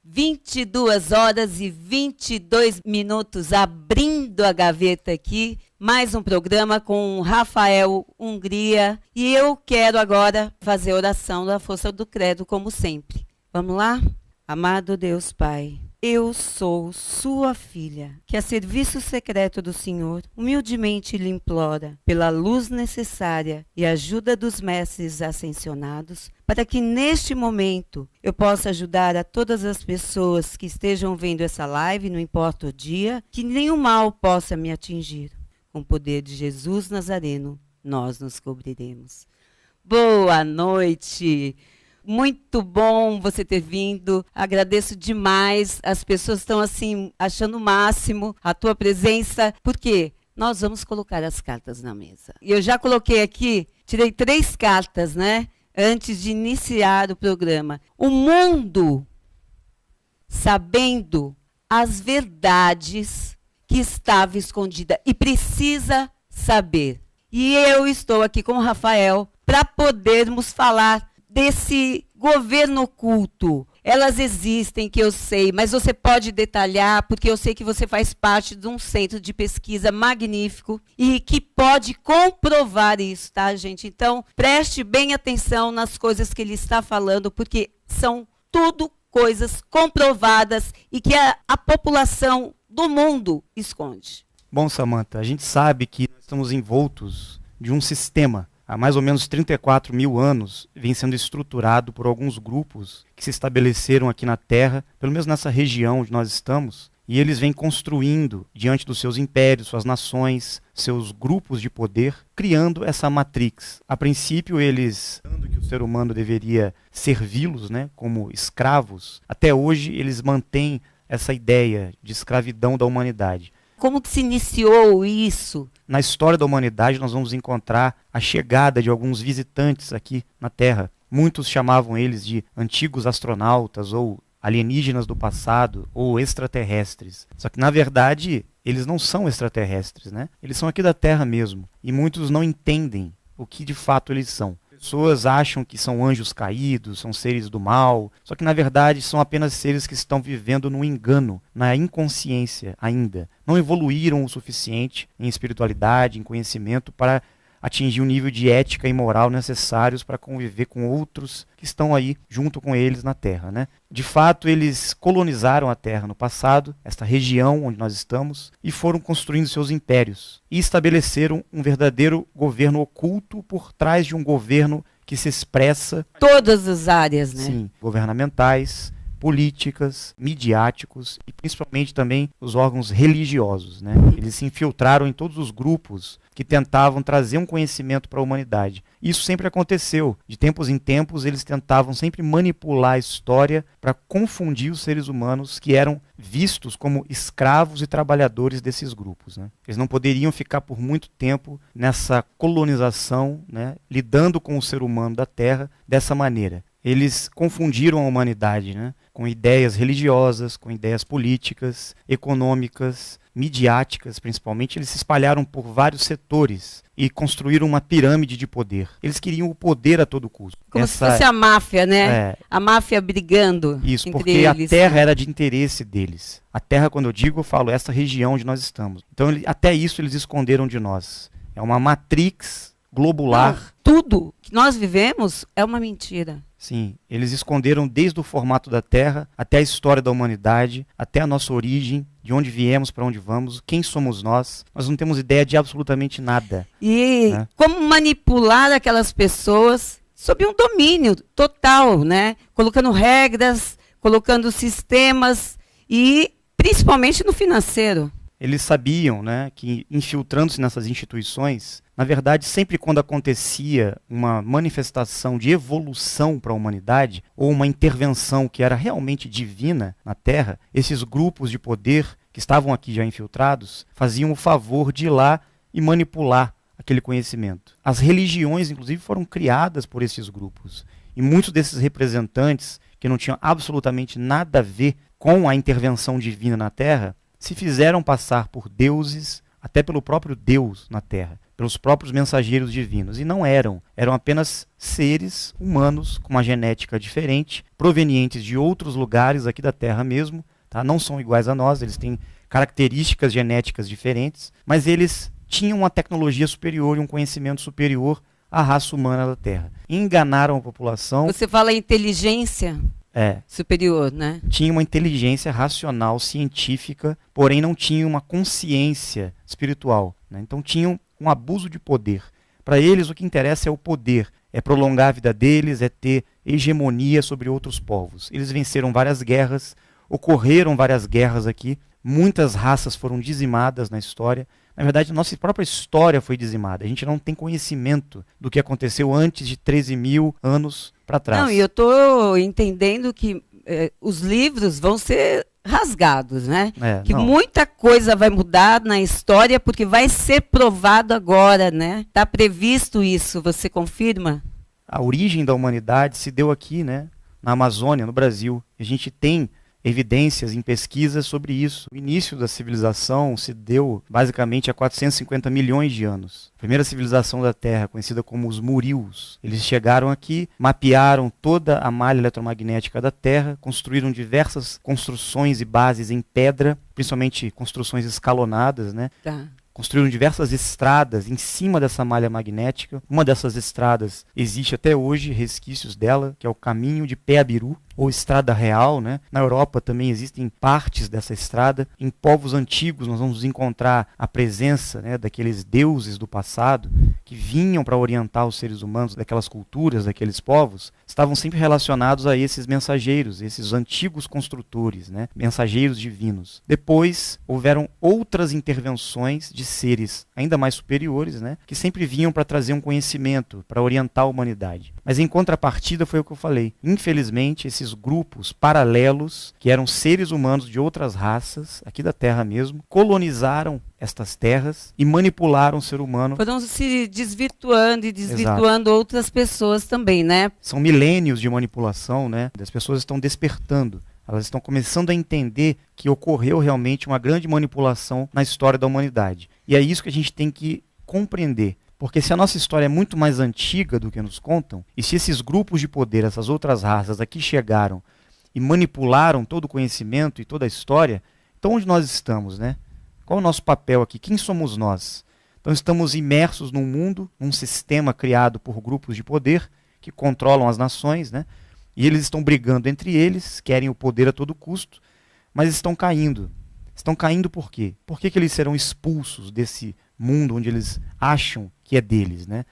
22 horas e 22 minutos, abrindo a gaveta aqui, mais um programa com Rafael Hungria. E eu quero agora fazer a oração da força do credo, como sempre. Vamos lá? Amado Deus Pai, eu sou sua filha, que a serviço secreto do Senhor humildemente lhe implora, pela luz necessária e ajuda dos mestres ascensionados, para que neste momento eu possa ajudar a todas as pessoas que estejam vendo essa live, não importa o dia, que nenhum mal possa me atingir. Com o poder de Jesus Nazareno, nós nos cobriremos. Boa noite! Muito bom você ter vindo, agradeço demais, as pessoas estão assim, achando o máximo a tua presença, porque nós vamos colocar as cartas na mesa. E eu já coloquei aqui, tirei 3 cartas, né, antes de iniciar o programa. O mundo, sabendo as verdades que estava escondida e precisa saber. E eu estou aqui com o Rafael para podermos falar desse governo oculto. Elas existem, que eu sei, mas você pode detalhar, porque eu sei que você faz parte de um centro de pesquisa magnífico e que pode comprovar isso, tá, gente? Então, preste bem atenção nas coisas que ele está falando, porque são tudo coisas comprovadas e que a população do mundo esconde. Bom, Samantha, a gente sabe que nós estamos envoltos de um sistema. Há mais ou menos 34 mil anos, vem sendo estruturado por alguns grupos que se estabeleceram aqui na Terra, pelo menos nessa região onde nós estamos, e eles vêm construindo, diante dos seus impérios, suas nações, seus grupos de poder, criando essa matrix. A princípio, eles, achando que o ser humano deveria servi-los, né, como escravos, até hoje eles mantêm essa ideia de escravidão da humanidade. Como que se iniciou isso? Na história da humanidade, nós vamos encontrar a chegada de alguns visitantes aqui na Terra. Muitos chamavam eles de antigos astronautas, ou alienígenas do passado, ou extraterrestres. Só que, na verdade, eles não são extraterrestres, né? Eles são aqui da Terra mesmo. E muitos não entendem o que de fato eles são. Pessoas acham que são anjos caídos, são seres do mal, só que na verdade são apenas seres que estão vivendo no engano, na inconsciência ainda. Não evoluíram o suficiente em espiritualidade, em conhecimento para atingir o nível de ética e moral necessários para conviver com outros que estão aí junto com eles na Terra, né? De fato, eles colonizaram a Terra no passado, esta região onde nós estamos, e foram construindo seus impérios. E estabeleceram um verdadeiro governo oculto por trás de um governo que se expressa... Todas as áreas, né? Sim, governamentais, políticas, midiáticos e principalmente também os órgãos religiosos, né? Eles se infiltraram em todos os grupos que tentavam trazer um conhecimento para a humanidade. Isso sempre aconteceu. De tempos em tempos, eles tentavam sempre manipular a história para confundir os seres humanos que eram vistos como escravos e trabalhadores desses grupos, né? Eles não poderiam ficar por muito tempo nessa colonização, né, lidando com o ser humano da Terra dessa maneira. Eles confundiram a humanidade, né, com ideias religiosas, com ideias políticas, econômicas, midiáticas principalmente. Eles se espalharam por vários setores e construíram uma pirâmide de poder. Eles queriam o poder a todo custo. Como se fosse a máfia, né? A máfia brigando isso, entre porque eles. A Terra era de interesse deles. A Terra, quando eu digo, eu falo essa região onde nós estamos. Então, até isso eles esconderam de nós. É uma matrix globular. Não, tudo que nós vivemos é uma mentira. Sim, eles esconderam desde o formato da Terra, até a história da humanidade, até a nossa origem, de onde viemos, para onde vamos, quem somos nós. Nós não temos ideia de absolutamente nada. E né? Como manipular aquelas pessoas sob um domínio total, né? Colocando regras, colocando sistemas e principalmente no financeiro. Eles sabiam, né, que infiltrando-se nessas instituições, na verdade, sempre quando acontecia uma manifestação de evolução para a humanidade, ou uma intervenção que era realmente divina na Terra, esses grupos de poder que estavam aqui já infiltrados, faziam o favor de ir lá e manipular aquele conhecimento. As religiões, inclusive, foram criadas por esses grupos. E muitos desses representantes, que não tinham absolutamente nada a ver com a intervenção divina na Terra, se fizeram passar por deuses, até pelo próprio Deus na Terra. pelos próprios mensageiros divinos. E não eram. Eram apenas seres humanos com uma genética diferente, provenientes de outros lugares aqui da Terra mesmo. Tá? Não são iguais a nós, eles têm características genéticas diferentes, mas eles tinham uma tecnologia superior e um conhecimento superior à raça humana da Terra. Enganaram a população. Você fala inteligência superior, né? Tinha uma inteligência racional, científica, porém não tinha uma consciência espiritual. Né? Então tinham um abuso de poder. Para eles o que interessa é o poder, é prolongar a vida deles, é ter hegemonia sobre outros povos. Eles venceram várias guerras, ocorreram várias guerras aqui, muitas raças foram dizimadas na história. Na verdade, a nossa própria história foi dizimada. A gente não tem conhecimento do que aconteceu antes de 13 mil anos para trás. Não, e eu estou entendendo que os livros vão ser rasgados, né? Que muita coisa vai mudar na história porque vai ser provado agora, né? Está previsto isso, você confirma? A origem da humanidade se deu aqui, né? Na Amazônia, no Brasil. A gente tem evidências em pesquisas sobre isso. O início da civilização se deu basicamente há 450 milhões de anos. A primeira civilização da Terra, conhecida como os Murios. Eles chegaram aqui, mapearam toda a malha eletromagnética da Terra, construíram diversas construções e bases em pedra, principalmente construções escalonadas, né? Tá. Construíram diversas estradas em cima dessa malha magnética. Uma dessas estradas existe até hoje, resquícios dela, que é o caminho de Pé-Abiru, ou Estrada Real, né? Na Europa também existem partes dessa estrada. Em povos antigos nós vamos encontrar a presença, né, daqueles deuses do passado que vinham para orientar os seres humanos daquelas culturas, daqueles povos, estavam sempre relacionados a esses mensageiros, esses antigos construtores, né? Mensageiros divinos. Depois houveram outras intervenções de seres ainda mais superiores, né, que sempre vinham para trazer um conhecimento, para orientar a humanidade. Mas em contrapartida foi o que eu falei. Infelizmente, esses grupos paralelos, que eram seres humanos de outras raças, aqui da Terra mesmo, colonizaram estas terras e manipularam o ser humano. Foram se desvirtuando e desvirtuando outras pessoas também, né? São milênios de manipulação, né? As pessoas estão despertando. Elas estão começando a entender que ocorreu realmente uma grande manipulação na história da humanidade. E é isso que a gente tem que compreender. Porque se a nossa história é muito mais antiga do que nos contam, e se esses grupos de poder, essas outras raças aqui chegaram e manipularam todo o conhecimento e toda a história, então onde nós estamos, né? Qual é o nosso papel aqui? Quem somos nós? Então estamos imersos num mundo, num sistema criado por grupos de poder que controlam as nações, né? E eles estão brigando entre eles, querem o poder a todo custo, mas estão caindo. Estão caindo por quê? Por que eles serão expulsos desse mundo onde eles acham que é deles, né?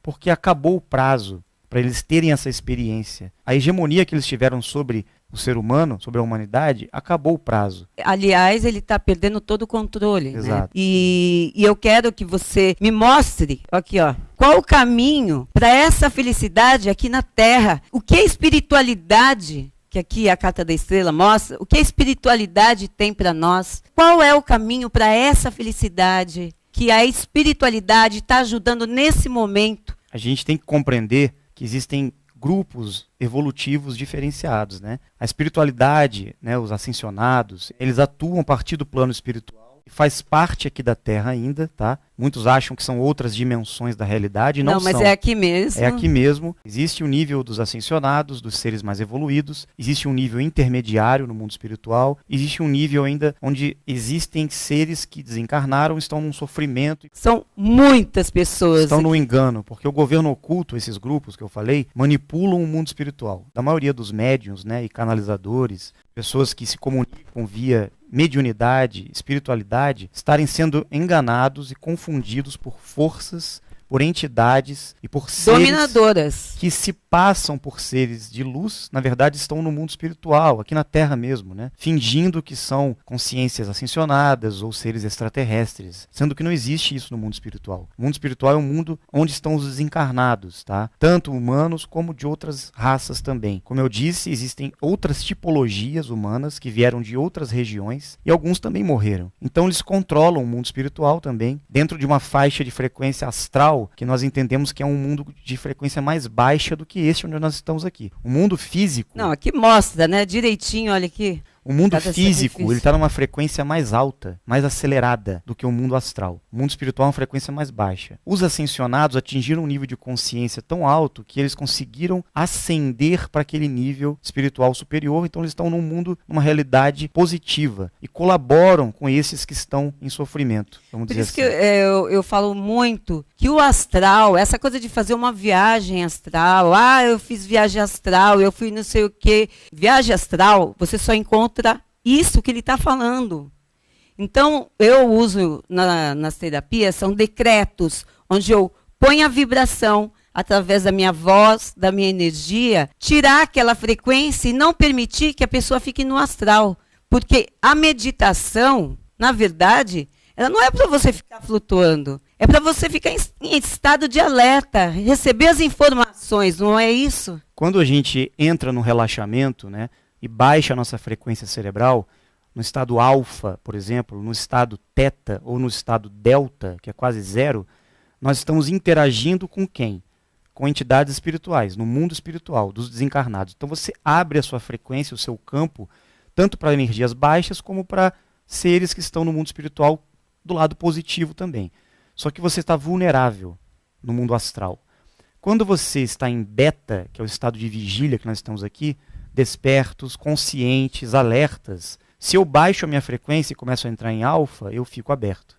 Porque acabou o prazo para eles terem essa experiência. A hegemonia que eles tiveram sobre o ser humano, sobre a humanidade, acabou o prazo. Aliás, ele está perdendo todo o controle. Exato. Né? E eu quero que você me mostre, aqui, ó, qual o caminho para essa felicidade aqui na Terra. O que a espiritualidade, que aqui a Carta da Estrela mostra, o que a espiritualidade tem para nós? Qual é o caminho para essa felicidade que a espiritualidade está ajudando nesse momento? A gente tem que compreender que existem grupos evolutivos diferenciados, né? A espiritualidade, né, os ascensionados, eles atuam a partir do plano espiritual e faz parte aqui da Terra ainda, tá? Muitos acham que são outras dimensões da realidade, não são. Mas é aqui mesmo. É aqui mesmo. Existe o nível dos ascensionados, dos seres mais evoluídos, existe um nível intermediário no mundo espiritual, existe um nível ainda onde existem seres que desencarnaram, estão num sofrimento. São muitas pessoas. Estão no engano, porque o governo oculto, esses grupos que eu falei, manipulam o mundo espiritual. Da maioria dos médiuns, né, e canalizadores, pessoas que se comunicam via mediunidade, espiritualidade, estarem sendo enganados e confundidos por forças, por entidades e por seres dominadoras que se passam por seres de luz, na verdade estão no mundo espiritual, aqui na Terra mesmo, né? Fingindo que são consciências ascensionadas ou seres extraterrestres, sendo que não existe isso no mundo espiritual. O mundo espiritual é um mundo onde estão os desencarnados, tá? Tanto humanos como de outras raças também. Como eu disse, existem outras tipologias humanas que vieram de outras regiões e alguns também morreram. Então eles controlam o mundo espiritual também, dentro de uma faixa de frequência astral que nós entendemos que é um mundo de frequência mais baixa do que este onde nós estamos aqui. O mundo físico... Não, aqui mostra, né? Direitinho, olha aqui. O mundo físico, ele está numa frequência mais alta, mais acelerada do que o mundo astral. O mundo espiritual é uma frequência mais baixa. Os ascensionados atingiram um nível de consciência tão alto que eles conseguiram ascender para aquele nível espiritual superior, então eles estão num mundo, numa realidade positiva e colaboram com esses que estão em sofrimento, vamos dizer assim. Por isso que eu falo muito que o astral, essa coisa de fazer uma viagem astral, eu fiz viagem astral, eu fui não sei o quê. Viagem astral, você só encontra isso que ele está falando. Então, eu uso nas terapias, são decretos, onde eu ponho a vibração através da minha voz, da minha energia, tirar aquela frequência e não permitir que a pessoa fique no astral. Porque a meditação, na verdade, ela não é para você ficar flutuando, é para você ficar em estado de alerta, receber as informações, não é isso? Quando a gente entra no relaxamento, né, e baixa a nossa frequência cerebral, no estado alfa, por exemplo, no estado teta ou no estado delta, que é quase zero, nós estamos interagindo com quem? Com entidades espirituais, no mundo espiritual, dos desencarnados. Então você abre a sua frequência, o seu campo, tanto para energias baixas como para seres que estão no mundo espiritual do lado positivo também. Só que você está vulnerável no mundo astral. Quando você está em beta, que é o estado de vigília que nós estamos aqui, despertos, conscientes, alertas, se eu baixo a minha frequência e começo a entrar em alfa, eu fico aberto,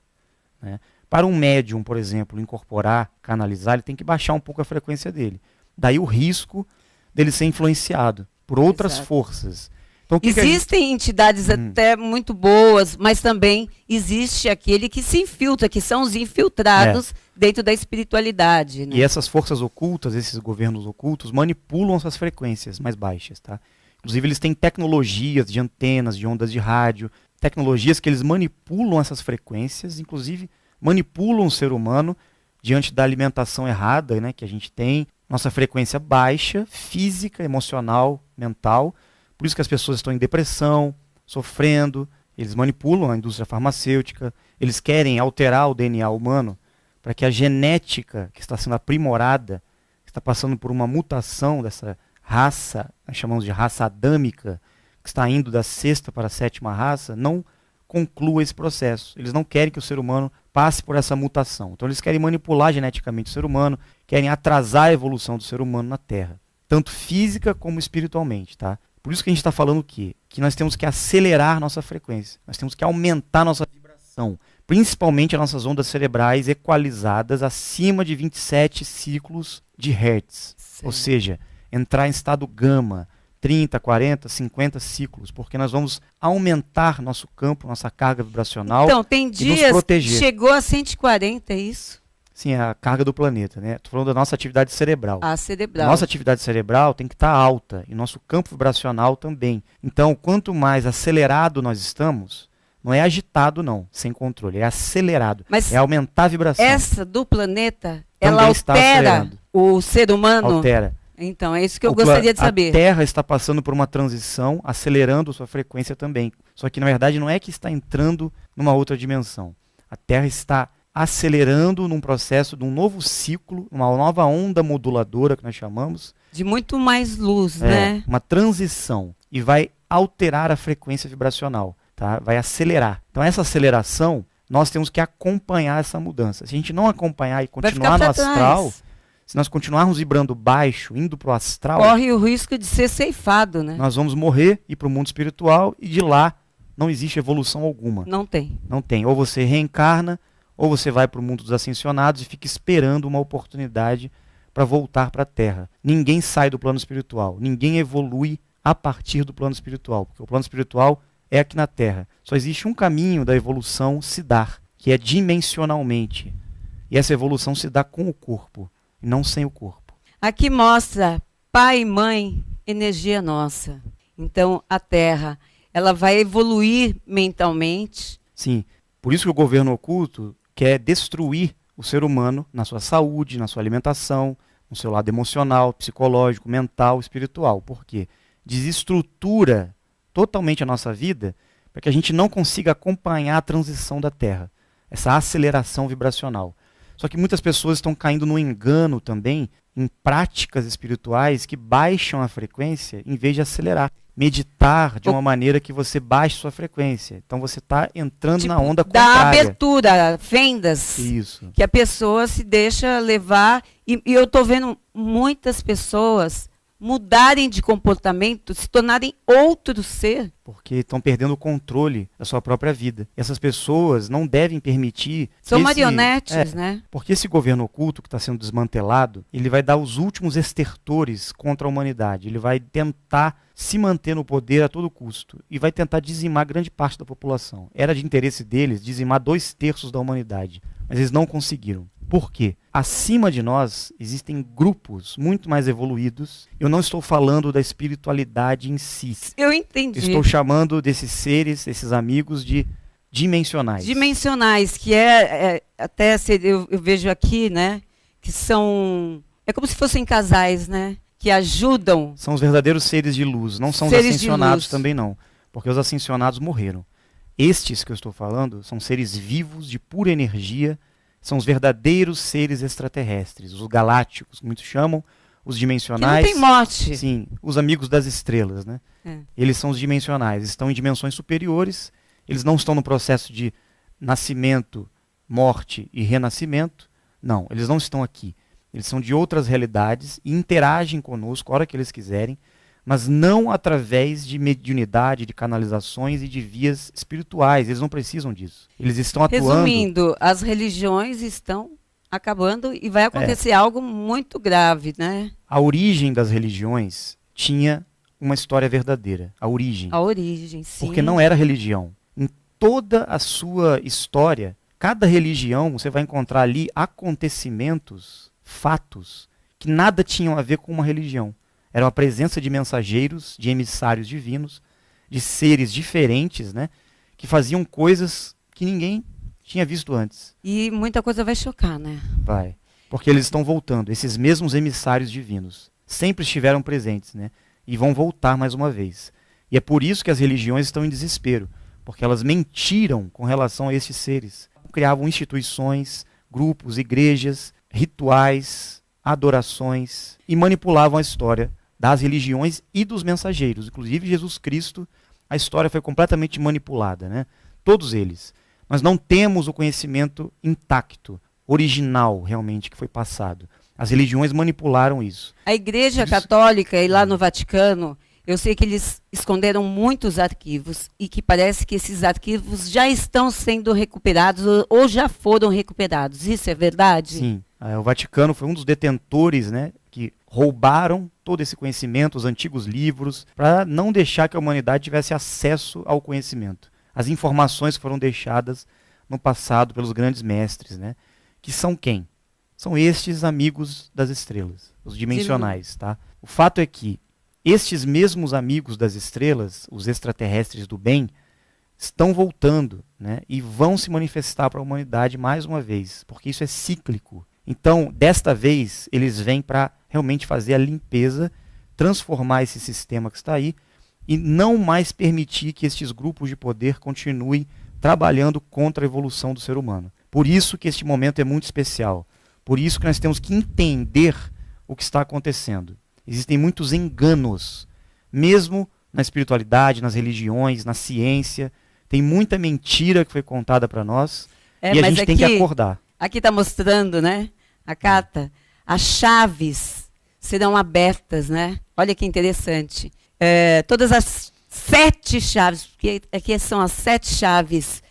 né? Para um médium, por exemplo, incorporar, canalizar, ele tem que baixar um pouco a frequência dele. Daí o risco dele ser influenciado por outras forças. Então, existem entidades até muito boas, mas também existe aquele que se infiltra, que são os infiltrados dentro da espiritualidade, né? E essas forças ocultas, esses governos ocultos, manipulam essas frequências mais baixas, tá? Inclusive eles têm tecnologias de antenas, de ondas de rádio, tecnologias que eles manipulam essas frequências, inclusive manipulam o ser humano diante da alimentação errada, né, que a gente tem, nossa frequência baixa, física, emocional, mental. Por isso que as pessoas estão em depressão, sofrendo, eles manipulam a indústria farmacêutica, eles querem alterar o DNA humano para que a genética que está sendo aprimorada, que está passando por uma mutação dessa raça, nós chamamos de raça adâmica, que está indo da sexta para a sétima raça, não conclua esse processo. Eles não querem que o ser humano passe por essa mutação. Então eles querem manipular geneticamente o ser humano, querem atrasar a evolução do ser humano na Terra, tanto física como espiritualmente, tá? Por isso que a gente está falando o quê? Que nós temos que acelerar nossa frequência, nós temos que aumentar nossa vibração, principalmente as nossas ondas cerebrais equalizadas acima de 27 ciclos de Hertz. Sim. Ou seja, entrar em estado gama, 30, 40, 50 ciclos, porque nós vamos aumentar nosso campo, nossa carga vibracional, então, tem dias e nos proteger. Chegou a 140, é isso? Sim, a carga do planeta, né? Estou falando da nossa atividade cerebral. A cerebral. Nossa atividade cerebral tem que estar alta, e nosso campo vibracional também. Então, quanto mais acelerado nós estamos, não é agitado não, sem controle, é acelerado, é aumentar a vibração. Essa do planeta, ela altera o ser humano? Altera. Então, é isso que eu gostaria de saber. A Terra está passando por uma transição, acelerando sua frequência também. Só que, na verdade, não é que está entrando numa outra dimensão. A Terra está acelerando num processo de um novo ciclo, uma nova onda moduladora, que nós chamamos. De muito mais luz, né? Uma transição. E vai alterar a frequência vibracional, tá? Vai acelerar. Então, essa aceleração, nós temos que acompanhar essa mudança. Se a gente não acompanhar e continuar no astral... Se nós continuarmos vibrando baixo, indo para o astral... Corre o risco de ser ceifado, né? Nós vamos morrer, ir para o mundo espiritual e de lá não existe evolução alguma. Não tem. Não tem. Ou você reencarna, ou você vai para o mundo dos ascensionados e fica esperando uma oportunidade para voltar para a Terra. Ninguém sai do plano espiritual. Ninguém evolui a partir do plano espiritual. Porque o plano espiritual é aqui na Terra. Só existe um caminho da evolução se dar, que é dimensionalmente. E essa evolução se dá com o corpo. E não sem o corpo. Aqui mostra pai e mãe, energia nossa. Então, a Terra, ela vai evoluir mentalmente. Sim, por isso que o governo oculto quer destruir o ser humano na sua saúde, na sua alimentação, no seu lado emocional, psicológico, mental, espiritual. Por quê? Desestrutura totalmente a nossa vida para que a gente não consiga acompanhar a transição da Terra, essa aceleração vibracional. Só que muitas pessoas estão caindo no engano também em práticas espirituais que baixam a frequência em vez de acelerar. meditar de uma maneira que você baixe sua frequência. Então você está entrando na onda dá contrária. abertura, fendas. Isso. Que a pessoa se deixa levar. E eu estou vendo muitas pessoas mudarem de comportamento, se tornarem outro ser. Porque estão perdendo o controle da sua própria vida. E essas pessoas não devem permitir... São marionetes, né? Porque esse governo oculto que está sendo desmantelado, ele vai dar os últimos estertores contra a humanidade. Ele vai tentar se manter no poder a todo custo. E vai tentar dizimar grande parte da população. Era de interesse deles dizimar 2/3 da humanidade. Mas eles não conseguiram. Por quê? Acima de nós existem grupos muito mais evoluídos. Eu não estou falando da espiritualidade em si. Eu entendi. Estou chamando desses seres, esses amigos, de dimensionais. Dimensionais, que até eu vejo aqui, né? Que são... É como se fossem casais, né? Que ajudam. São os verdadeiros seres de luz. Não são os ascensionados também não. Porque os ascensionados morreram. Estes que eu estou falando são seres vivos, de pura energia. São os verdadeiros seres extraterrestres, os galácticos, muitos chamam, os dimensionais. Que não tem morte. Sim, os amigos das estrelas, né? Eles são os dimensionais, estão em dimensões superiores, eles não estão no processo de nascimento, morte e renascimento. Não, eles não estão aqui. Eles são de outras realidades e interagem conosco a hora que eles quiserem, mas não através de mediunidade, de canalizações e de vias espirituais. Eles não precisam disso. Eles estão atuando... Resumindo, as religiões estão acabando e vai acontecer algo muito grave, né? A origem das religiões tinha uma história verdadeira. A origem. A origem, sim. Porque não era religião. Em toda a sua história, cada religião, você vai encontrar ali acontecimentos, fatos, que nada tinham a ver com uma religião. Era a presença de mensageiros, de emissários divinos, de seres diferentes, né, que faziam coisas que ninguém tinha visto antes. E muita coisa vai chocar, né? Vai. Porque eles estão voltando. Esses mesmos emissários divinos sempre estiveram presentes, né, e vão voltar mais uma vez. E é por isso que as religiões estão em desespero, porque elas mentiram com relação a esses seres. Criavam instituições, grupos, igrejas, rituais, adorações e manipulavam a história das religiões e dos mensageiros. Inclusive Jesus Cristo, a história foi completamente manipulada, né? Todos eles. Nós não temos o conhecimento intacto, original realmente que foi passado. As religiões manipularam isso. A Igreja Católica e lá no Vaticano, eu sei que eles esconderam muitos arquivos e que parece que esses arquivos já estão sendo recuperados ou já foram recuperados. Isso é verdade? Sim. O Vaticano foi um dos detentores, né, que roubaram todo esse conhecimento, os antigos livros, para não deixar que a humanidade tivesse acesso ao conhecimento. As informações foram deixadas no passado pelos grandes mestres, né, que são quem? São estes amigos das estrelas, os dimensionais. Tá? O fato é que estes mesmos amigos das estrelas, os extraterrestres do bem, estão voltando, né, e vão se manifestar para a humanidade mais uma vez, porque isso é cíclico. Então, desta vez, eles vêm para realmente fazer a limpeza, transformar esse sistema que está aí e não mais permitir que estes grupos de poder continuem trabalhando contra a evolução do ser humano. Por isso que este momento é muito especial. Por isso que nós temos que entender o que está acontecendo. Existem muitos enganos, mesmo na espiritualidade, nas religiões, na ciência. Tem muita mentira que foi contada para nós e a gente tem que acordar. Aqui está mostrando, né, a carta, as chaves serão abertas, né? Olha que interessante. Todas as 7 chaves, porque aqui são as 7 chaves.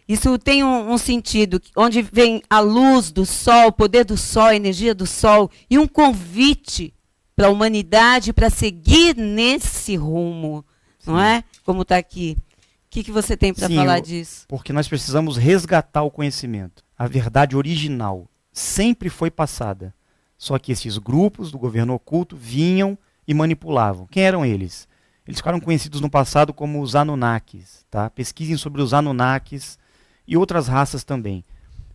Isso tem um sentido, onde vem a luz do sol, o poder do sol, a energia do sol, e um convite para a humanidade para seguir nesse rumo, não é? Como está aqui. O que você tem para falar disso? Porque nós precisamos resgatar o conhecimento. A verdade original sempre foi passada. Só que esses grupos do governo oculto vinham e manipulavam. Quem eram eles? Eles ficaram conhecidos no passado como os Anunnakis. Tá? Pesquisem sobre os Anunnakis e outras raças também.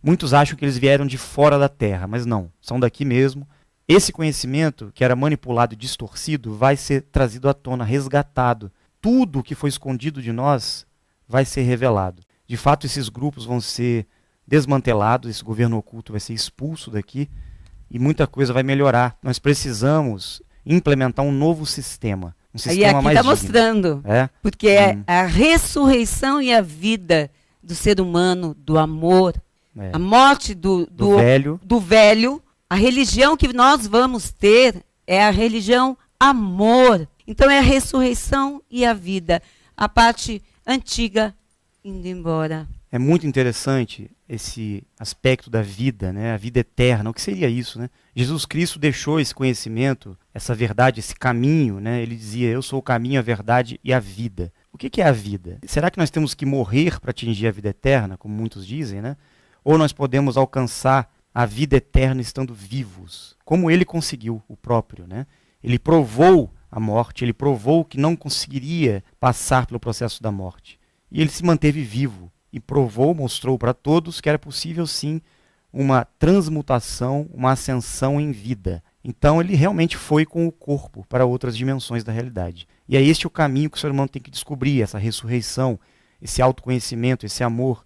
Muitos acham que eles vieram de fora da Terra, mas não, são daqui mesmo. Esse conhecimento, que era manipulado e distorcido, vai ser trazido à tona, resgatado. Tudo que foi escondido de nós vai ser revelado. De fato, esses grupos vão ser desmantelados, esse governo oculto vai ser expulso daqui e muita coisa vai melhorar. Nós precisamos implementar um novo sistema. um sistema aqui mais está digno. mostrando, porque é a ressurreição e a vida do ser humano, do amor, a morte do velho, a religião que nós vamos ter é a religião amor. Então é a ressurreição e a vida, a parte antiga indo embora. É muito interessante esse aspecto da vida, né? A vida eterna. O que seria isso, né? Jesus Cristo deixou esse conhecimento, essa verdade, esse caminho, né? Ele dizia, eu sou o caminho, a verdade e a vida. O que é a vida? Será que nós temos que morrer para atingir a vida eterna, como muitos dizem, né? Ou nós podemos alcançar a vida eterna estando vivos, como ele conseguiu, o próprio, né? Ele provou a morte, ele provou que não conseguiria passar pelo processo da morte. E ele se manteve vivo e provou, mostrou para todos que era possível sim uma transmutação, uma ascensão em vida. Então ele realmente foi com o corpo para outras dimensões da realidade. E é este o caminho que o ser humano tem que descobrir, essa ressurreição, esse autoconhecimento, esse amor,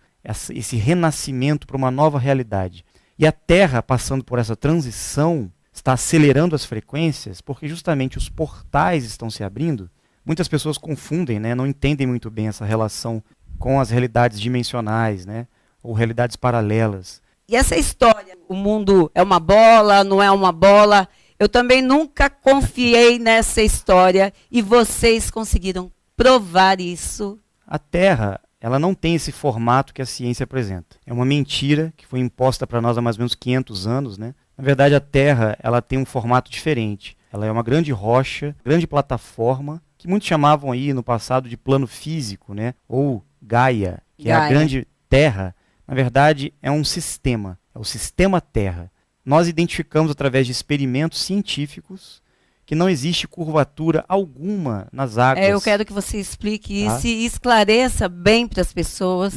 esse renascimento para uma nova realidade. E a Terra, passando por essa transição, está acelerando as frequências, porque justamente os portais estão se abrindo. Muitas pessoas confundem, né? Não entendem muito bem essa relação com as realidades dimensionais, né? Ou realidades paralelas. E essa história, o mundo é uma bola, não é uma bola, eu também nunca confiei nessa história e vocês conseguiram provar isso. A Terra, ela não tem esse formato que a ciência apresenta. É uma mentira que foi imposta para nós há mais ou menos 500 anos, né? Na verdade, a Terra, ela tem um formato diferente. Ela é uma grande rocha, grande plataforma, que muitos chamavam aí no passado de plano físico, né? Ou Gaia, que é a grande Terra. Na verdade, é um sistema, é o sistema Terra. Nós identificamos através de experimentos científicos que não existe curvatura alguma nas águas. Eu quero que você explique isso e esclareça bem para as pessoas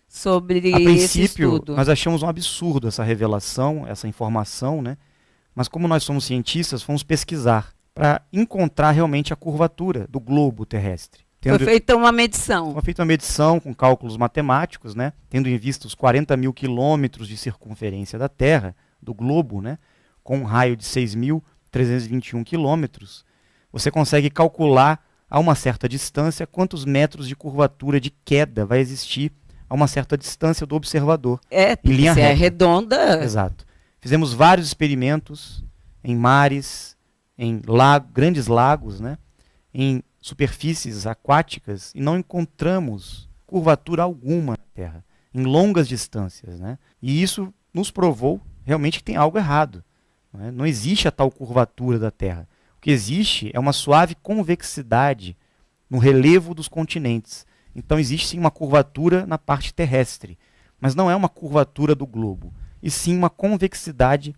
sobre esse estudo. A princípio, nós achamos um absurdo essa revelação, essa informação, né? Mas como nós somos cientistas, fomos pesquisar para encontrar realmente a curvatura do globo terrestre. Foi feita uma medição. Foi feita uma medição com cálculos matemáticos, né? Tendo em vista os 40 mil quilômetros de circunferência da Terra, do globo, né? Com um raio de 6.321 quilômetros, você consegue calcular a uma certa distância quantos metros de curvatura de queda vai existir a uma certa distância do observador. Em linha reta. É redonda. Exato. Fizemos vários experimentos em mares, em grandes lagos, né? Em superfícies aquáticas, e não encontramos curvatura alguma na Terra, em longas distâncias, né? E isso nos provou realmente que tem algo errado. Não existe a tal curvatura da Terra. O que existe é uma suave convexidade no relevo dos continentes. Então existe sim uma curvatura na parte terrestre, mas não é uma curvatura do globo, e sim uma convexidade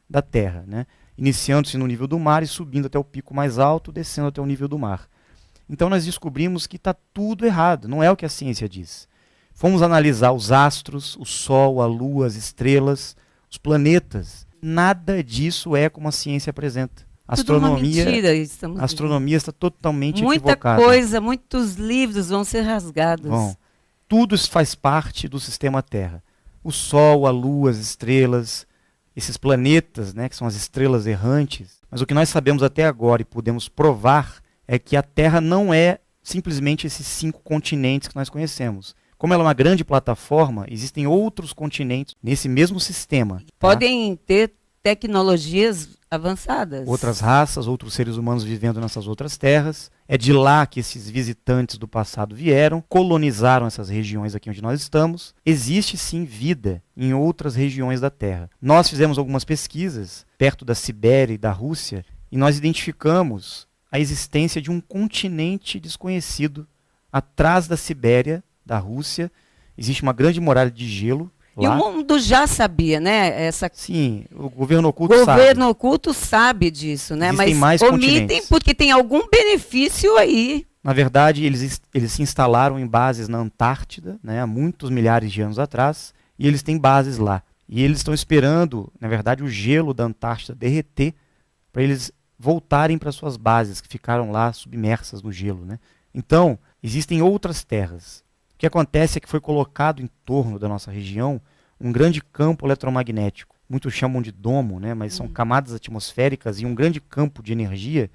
da Terra, né? Iniciando-se no nível do mar e subindo até o pico mais alto, descendo até o nível do mar. Então nós descobrimos que está tudo errado, não é o que a ciência diz. Fomos analisar os astros, o Sol, a Lua, as estrelas, os planetas. Nada disso é como a ciência apresenta. A astronomia está totalmente equivocada. Muita coisa, muitos livros vão ser rasgados. Tudo isso faz parte do sistema Terra. O Sol, a Lua, as estrelas, esses planetas, né, que são as estrelas errantes. Mas o que nós sabemos até agora e podemos provar é que a Terra não é simplesmente esses 5 continentes que nós conhecemos. Como ela é uma grande plataforma, existem outros continentes nesse mesmo sistema. Podem ter tecnologias avançadas. Outras raças, outros seres humanos vivendo nessas outras terras. É de lá que esses visitantes do passado vieram, colonizaram essas regiões aqui onde nós estamos. Existe sim vida em outras regiões da Terra. Nós fizemos algumas pesquisas perto da Sibéria e da Rússia e nós identificamos a existência de um continente desconhecido atrás da Sibéria, da Rússia. Existe uma grande muralha de gelo lá. E o mundo já sabia, né? Sim, o governo oculto sabe. O governo oculto sabe disso, né? Existem mais omitem continentes. Porque tem algum benefício aí. Na verdade, eles se instalaram em bases na Antártida, né, há muitos milhares de anos atrás, e eles têm bases lá. E eles estão esperando, na verdade, o gelo da Antártida derreter para eles voltarem para suas bases, que ficaram lá submersas no gelo, né? Então, existem outras terras. O que acontece é que foi colocado em torno da nossa região um grande campo eletromagnético. Muitos chamam de domo, né? Mas são camadas atmosféricas e um grande campo de energia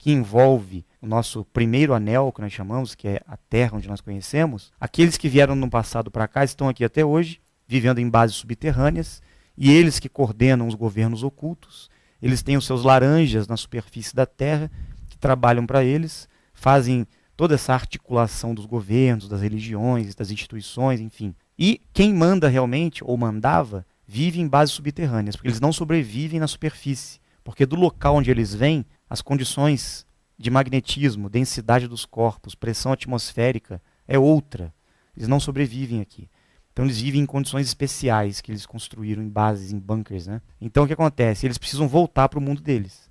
que envolve o nosso primeiro anel, que nós chamamos, que é a Terra, onde nós conhecemos, aqueles que vieram no passado para cá estão aqui até hoje, vivendo em bases subterrâneas, e eles que coordenam os governos ocultos, eles têm os seus laranjas na superfície da Terra, que trabalham para eles, fazem toda essa articulação dos governos, das religiões, das instituições, enfim. E quem manda realmente, ou mandava, vive em bases subterrâneas, porque eles não sobrevivem na superfície, porque do local onde eles vêm, as condições de magnetismo, densidade dos corpos, pressão atmosférica é outra. Eles não sobrevivem aqui. Então eles vivem em condições especiais que eles construíram em bases, em bunkers, né? Então o que acontece? Eles precisam voltar para o mundo deles.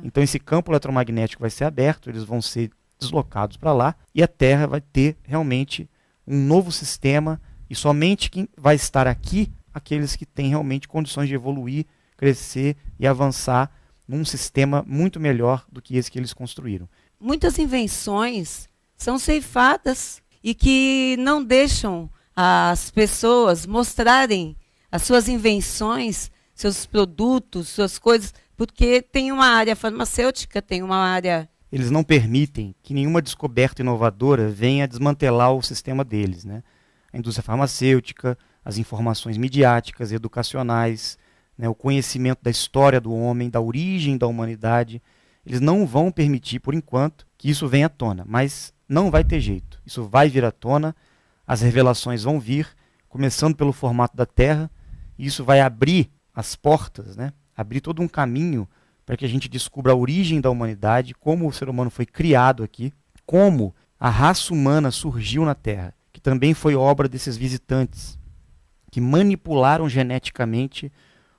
Então esse campo eletromagnético vai ser aberto, eles vão ser deslocados para lá e a Terra vai ter realmente um novo sistema e somente quem vai estar aqui, aqueles que têm realmente condições de evoluir, crescer e avançar num sistema muito melhor do que esse que eles construíram. Muitas invenções são ceifadas e que não deixam as pessoas mostrarem as suas invenções, seus produtos, suas coisas, porque tem uma área farmacêutica, tem uma área... Eles não permitem que nenhuma descoberta inovadora venha desmantelar o sistema deles, né? A indústria farmacêutica, as informações midiáticas, educacionais, né, o conhecimento da história do homem, da origem da humanidade, eles não vão permitir, por enquanto, que isso venha à tona. Mas não vai ter jeito. Isso vai vir à tona, as revelações vão vir, começando pelo formato da Terra, e isso vai abrir as portas, né, abrir todo um caminho para que a gente descubra a origem da humanidade, como o ser humano foi criado aqui, como a raça humana surgiu na Terra, que também foi obra desses visitantes, que manipularam geneticamente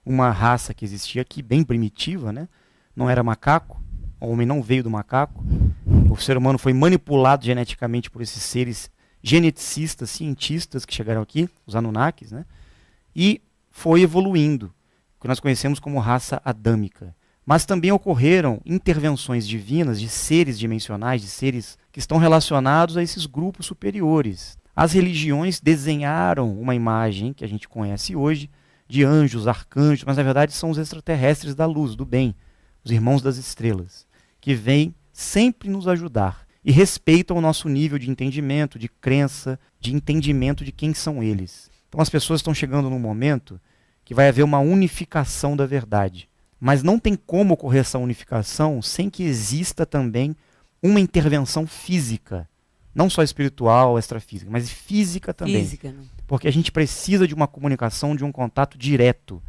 uma raça que existia aqui, bem primitiva, né? Não era macaco, o homem não veio do macaco, o ser humano foi manipulado geneticamente por esses seres geneticistas, cientistas que chegaram aqui, os Anunnakis, né? E foi evoluindo, o que nós conhecemos como raça adâmica. Mas também ocorreram intervenções divinas de seres dimensionais, de seres que estão relacionados a esses grupos superiores. As religiões desenharam uma imagem que a gente conhece hoje, de anjos, arcanjos, mas na verdade são os extraterrestres da luz, do bem, os irmãos das estrelas, que vêm sempre nos ajudar e respeitam o nosso nível de entendimento, de crença, de entendimento de quem são eles. Então as pessoas estão chegando num momento que vai haver uma unificação da verdade, mas não tem como ocorrer essa unificação sem que exista também uma intervenção física, não só espiritual, extrafísica, mas física também. Física, né? Porque a gente precisa de uma comunicação, de um contato direto.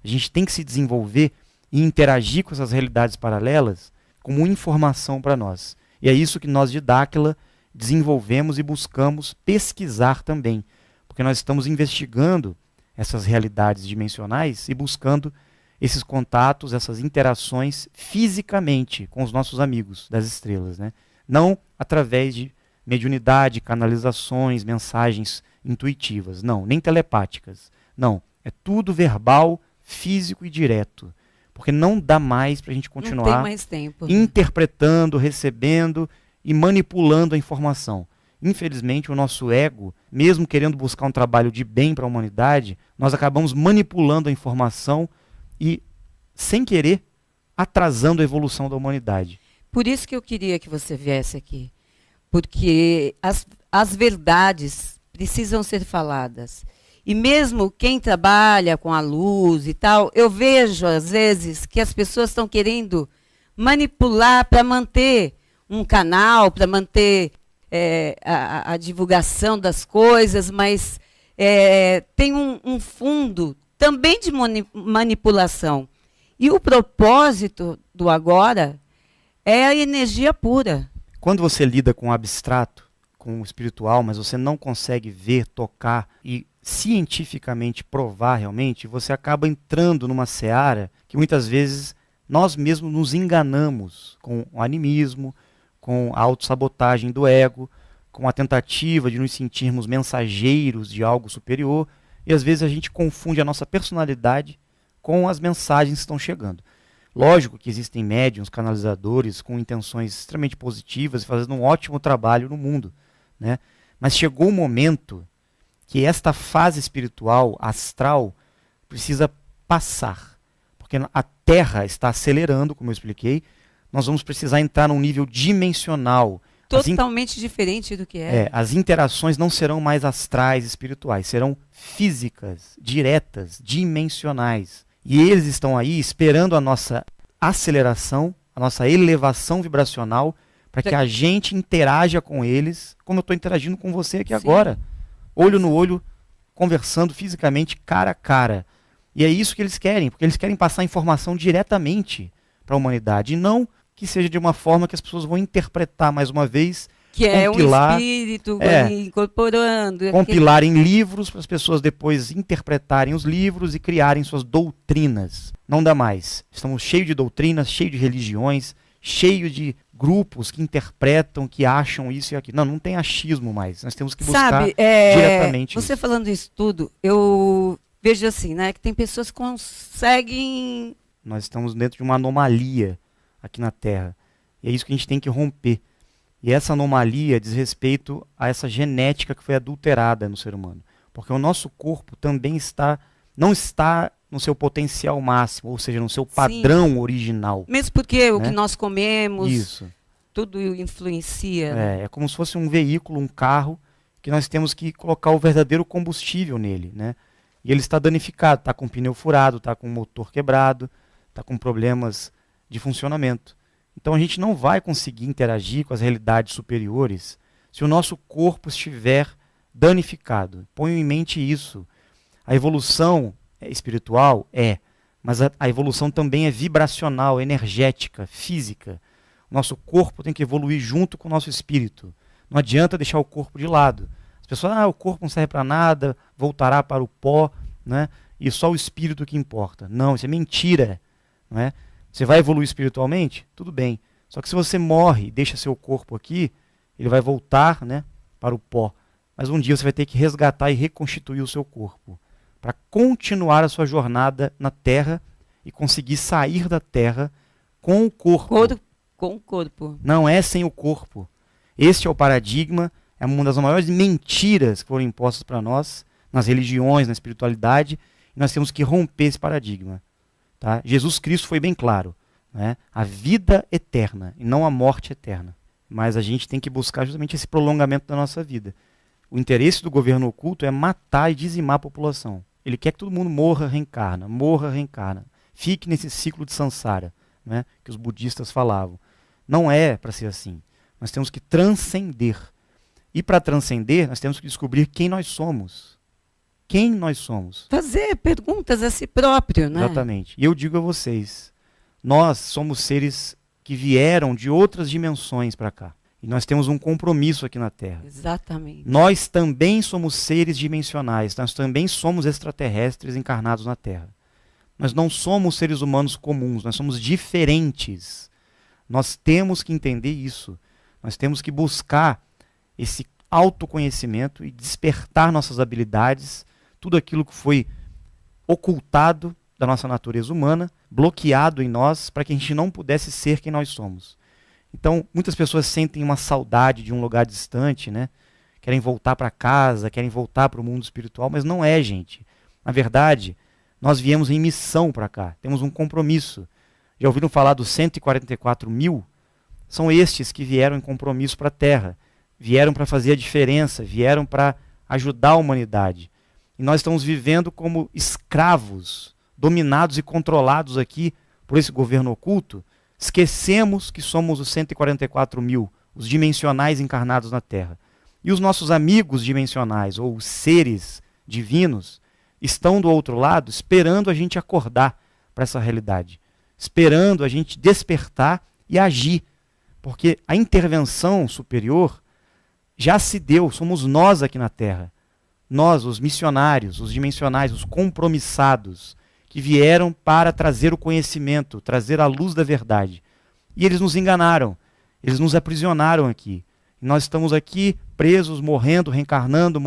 A gente tem que se desenvolver e interagir com essas realidades paralelas como informação para nós. E é isso que nós de Dáquila desenvolvemos e buscamos pesquisar também. Porque nós estamos investigando essas realidades dimensionais e buscando esses contatos, essas interações fisicamente com os nossos amigos das estrelas, né? Não através de mediunidade, canalizações, mensagens intuitivas, não, nem telepáticas, não, é tudo verbal, físico e direto, porque não dá mais para a gente continuar não tem mais tempo, interpretando, recebendo e manipulando a informação. Infelizmente o nosso ego, mesmo querendo buscar um trabalho de bem para a humanidade, nós acabamos manipulando a informação e, sem querer, atrasando a evolução da humanidade. Por isso que eu queria que você viesse aqui, porque as verdades precisam ser faladas. E mesmo quem trabalha com a luz e tal, eu vejo às vezes que as pessoas estão querendo manipular para manter um canal, para manter a divulgação das coisas, mas tem um fundo também de manipulação. E o propósito do agora é a energia pura. Quando você lida com o abstrato, com o espiritual, mas você não consegue ver, tocar e cientificamente provar realmente, você acaba entrando numa seara que muitas vezes nós mesmos nos enganamos com o animismo, com a autossabotagem do ego, com a tentativa de nos sentirmos mensageiros de algo superior, e às vezes a gente confunde a nossa personalidade com as mensagens que estão chegando. Lógico que existem médiuns, canalizadores com intenções extremamente positivas e fazendo um ótimo trabalho no mundo, né? Mas chegou um momento que esta fase espiritual, astral, precisa passar. Porque a Terra está acelerando, como eu expliquei, nós vamos precisar entrar num nível dimensional. Totalmente diferente do que é. As interações não serão mais astrais, espirituais, serão físicas, diretas, dimensionais. E eles estão aí esperando a nossa aceleração, a nossa elevação vibracional, para que a gente interaja com eles, como eu estou interagindo com você aqui agora. Olho no olho, conversando fisicamente, cara a cara. E é isso que eles querem, porque eles querem passar informação diretamente para a humanidade, e não que seja de uma forma que as pessoas vão interpretar mais uma vez, que é um espírito incorporando. Compilar em livros para as pessoas depois interpretarem os livros e criarem suas doutrinas. Não dá mais. Estamos cheios de doutrinas, cheios de religiões, cheios de grupos que interpretam, que acham isso e aquilo. Não tem achismo mais. Nós temos que buscar diretamente você isso. Falando isso tudo, eu vejo assim, né, que tem pessoas que conseguem... Nós estamos dentro de uma anomalia aqui na Terra. E é isso que a gente tem que romper. E essa anomalia diz respeito a essa genética que foi adulterada no ser humano. Porque o nosso corpo também não está no seu potencial máximo, ou seja, no seu padrão original. Mesmo porque o que nós comemos, isso, tudo influencia. É como se fosse um veículo, um carro, que nós temos que colocar o verdadeiro combustível nele, né? E ele está danificado, está com o pneu furado, está com o motor quebrado, está com problemas de funcionamento. Então a gente não vai conseguir interagir com as realidades superiores se o nosso corpo estiver danificado. Ponham em mente isso. A evolução espiritual mas a evolução também é vibracional, energética, física. O nosso corpo tem que evoluir junto com o nosso espírito. Não adianta deixar o corpo de lado. As pessoas, o corpo não serve para nada, voltará para o pó, né? E só o espírito que importa. Não, isso é mentira, não é? Você vai evoluir espiritualmente? Tudo bem. Só que se você morre e deixa seu corpo aqui, ele vai voltar, né, para o pó. Mas um dia você vai ter que resgatar e reconstituir o seu corpo para continuar a sua jornada na Terra e conseguir sair da Terra com o corpo. Com o corpo. Não é sem o corpo. Este é o paradigma, é uma das maiores mentiras que foram impostas para nós, nas religiões, na espiritualidade, e nós temos que romper esse paradigma. Tá? Jesus Cristo foi bem claro, né? A vida eterna e não a morte eterna. Mas a gente tem que buscar justamente esse prolongamento da nossa vida. O interesse do governo oculto é matar e dizimar a população. Ele quer que todo mundo morra, reencarna. Fique nesse ciclo de samsara, né, que os budistas falavam. Não é para ser assim. Nós temos que transcender. E para transcender, nós temos que descobrir quem nós somos. Quem nós somos. Fazer perguntas a si próprio, né? Exatamente. E eu digo a vocês, nós somos seres que vieram de outras dimensões para cá. E nós temos um compromisso aqui na Terra. Exatamente. Nós também somos seres dimensionais, nós também somos extraterrestres encarnados na Terra. Nós não somos seres humanos comuns, nós somos diferentes. Nós temos que entender isso. Nós temos que buscar esse autoconhecimento e despertar nossas habilidades, tudo aquilo que foi ocultado da nossa natureza humana, bloqueado em nós, para que a gente não pudesse ser quem nós somos. Então, muitas pessoas sentem uma saudade de um lugar distante, né? Querem voltar para casa, querem voltar para o mundo espiritual, mas não é, gente. Na verdade, nós viemos em missão para cá, temos um compromisso. Já ouviram falar dos 144 mil? São estes que vieram em compromisso para a Terra. Vieram para fazer a diferença, vieram para ajudar a humanidade. E nós estamos vivendo como escravos, dominados e controlados aqui por esse governo oculto. Esquecemos que somos os 144 mil, os dimensionais encarnados na Terra. E os nossos amigos dimensionais, ou os seres divinos, estão do outro lado esperando a gente acordar para essa realidade. Esperando a gente despertar e agir. Porque a intervenção superior já se deu, somos nós aqui na Terra. Nós, os missionários, os dimensionais, os compromissados, que vieram para trazer o conhecimento, trazer a luz da verdade. E eles nos enganaram, eles nos aprisionaram aqui. E nós estamos aqui presos, morrendo, reencarnando,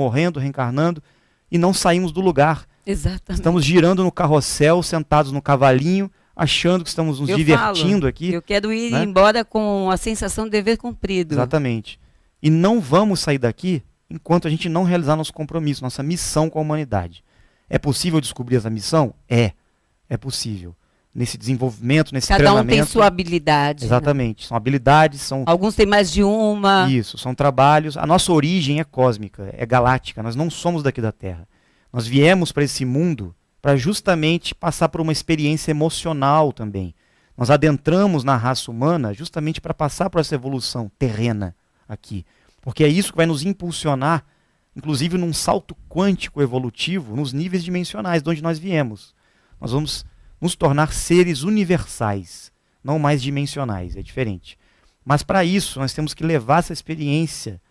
e não saímos do lugar. Exatamente. Estamos girando no carrossel, sentados no cavalinho, achando que estamos nos divertindo aqui. Eu quero ir embora com a sensação de dever cumprido. Exatamente. E não vamos sair daqui enquanto a gente não realizar nosso compromisso, nossa missão com a humanidade. É possível descobrir essa missão? É possível. nesse desenvolvimento, nesse Cada treinamento. um tem sua habilidade. Exatamente. Né? São habilidades, são... Alguns têm mais de uma. Isso, são trabalhos. A nossa origem é cósmica, é galáctica. Nós não somos daqui da Terra. Nós viemos para esse mundo para justamente passar por uma experiência emocional também. Nós adentramos na raça humana justamente para passar por essa evolução terrena aqui. Porque é isso que vai nos impulsionar, inclusive num salto quântico evolutivo, nos níveis dimensionais de onde nós viemos. Nós vamos nos tornar seres universais, não mais dimensionais, é diferente. Mas para isso nós temos que levar essa experiência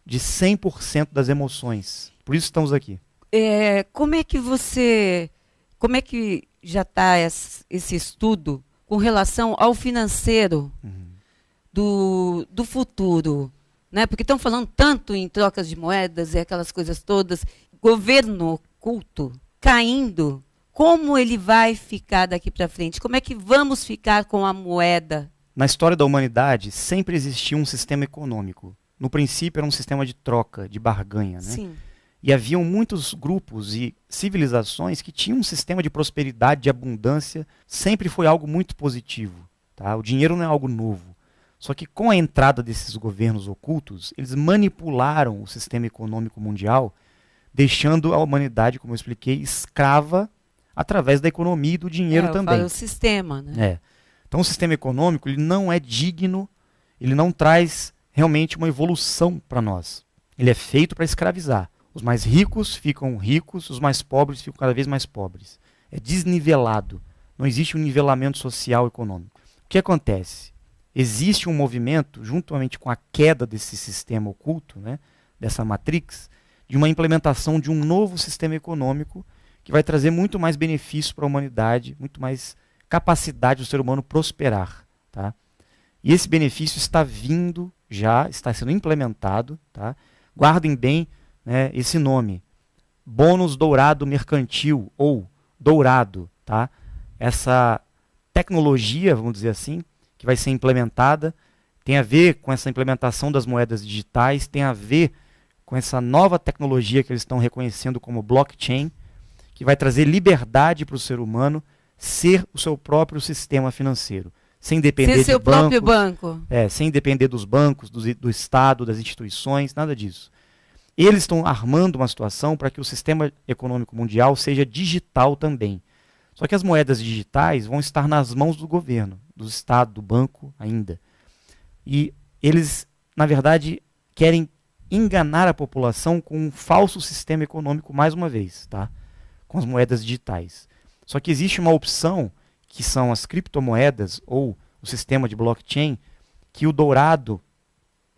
de 100% das emoções. Por isso estamos aqui. Como é que já está esse estudo com relação ao financeiro do futuro? Né? Porque estão falando tanto em trocas de moedas e aquelas coisas todas. Governo oculto caindo. Como ele vai ficar daqui para frente? Como é que vamos ficar com a moeda? Na história da humanidade, sempre existiu um sistema econômico. No princípio, era um sistema de troca, de barganha. Né? Sim. E haviam muitos grupos e civilizações que tinham um sistema de prosperidade, de abundância. Sempre foi algo muito positivo. Tá? O dinheiro não é algo novo. Só que com a entrada desses governos ocultos, eles manipularam o sistema econômico mundial, deixando a humanidade, como eu expliquei, escrava através da economia e do dinheiro também. O sistema, né? Então o sistema econômico ele não é digno, ele não traz realmente uma evolução para nós. Ele é feito para escravizar. Os mais ricos ficam ricos, os mais pobres ficam cada vez mais pobres. É desnivelado. Não existe um nivelamento social e econômico. O que acontece? Existe um movimento, juntamente com a queda desse sistema oculto, né, dessa matrix, de uma implementação de um novo sistema econômico que vai trazer muito mais benefício para a humanidade, muito mais capacidade do ser humano prosperar. Tá? E esse benefício está vindo já, está sendo implementado. Tá? Guardem bem, né, esse nome. Bônus dourado mercantil, ou dourado. Tá? Essa tecnologia, vamos dizer assim, que vai ser implementada, tem a ver com essa implementação das moedas digitais, tem a ver com essa nova tecnologia que eles estão reconhecendo como blockchain, que vai trazer liberdade para o ser humano ser o seu próprio sistema financeiro, sem depender ser seu próprio banco. Sem depender dos bancos, do Estado, das instituições, nada disso. Eles estão armando uma situação para que o sistema econômico mundial seja digital também. Só que as moedas digitais vão estar nas mãos do governo, do Estado, do banco ainda. E eles, na verdade, querem enganar a população com um falso sistema econômico mais uma vez, tá? Com as moedas digitais. Só que existe uma opção, que são as criptomoedas ou o sistema de blockchain, que o dourado,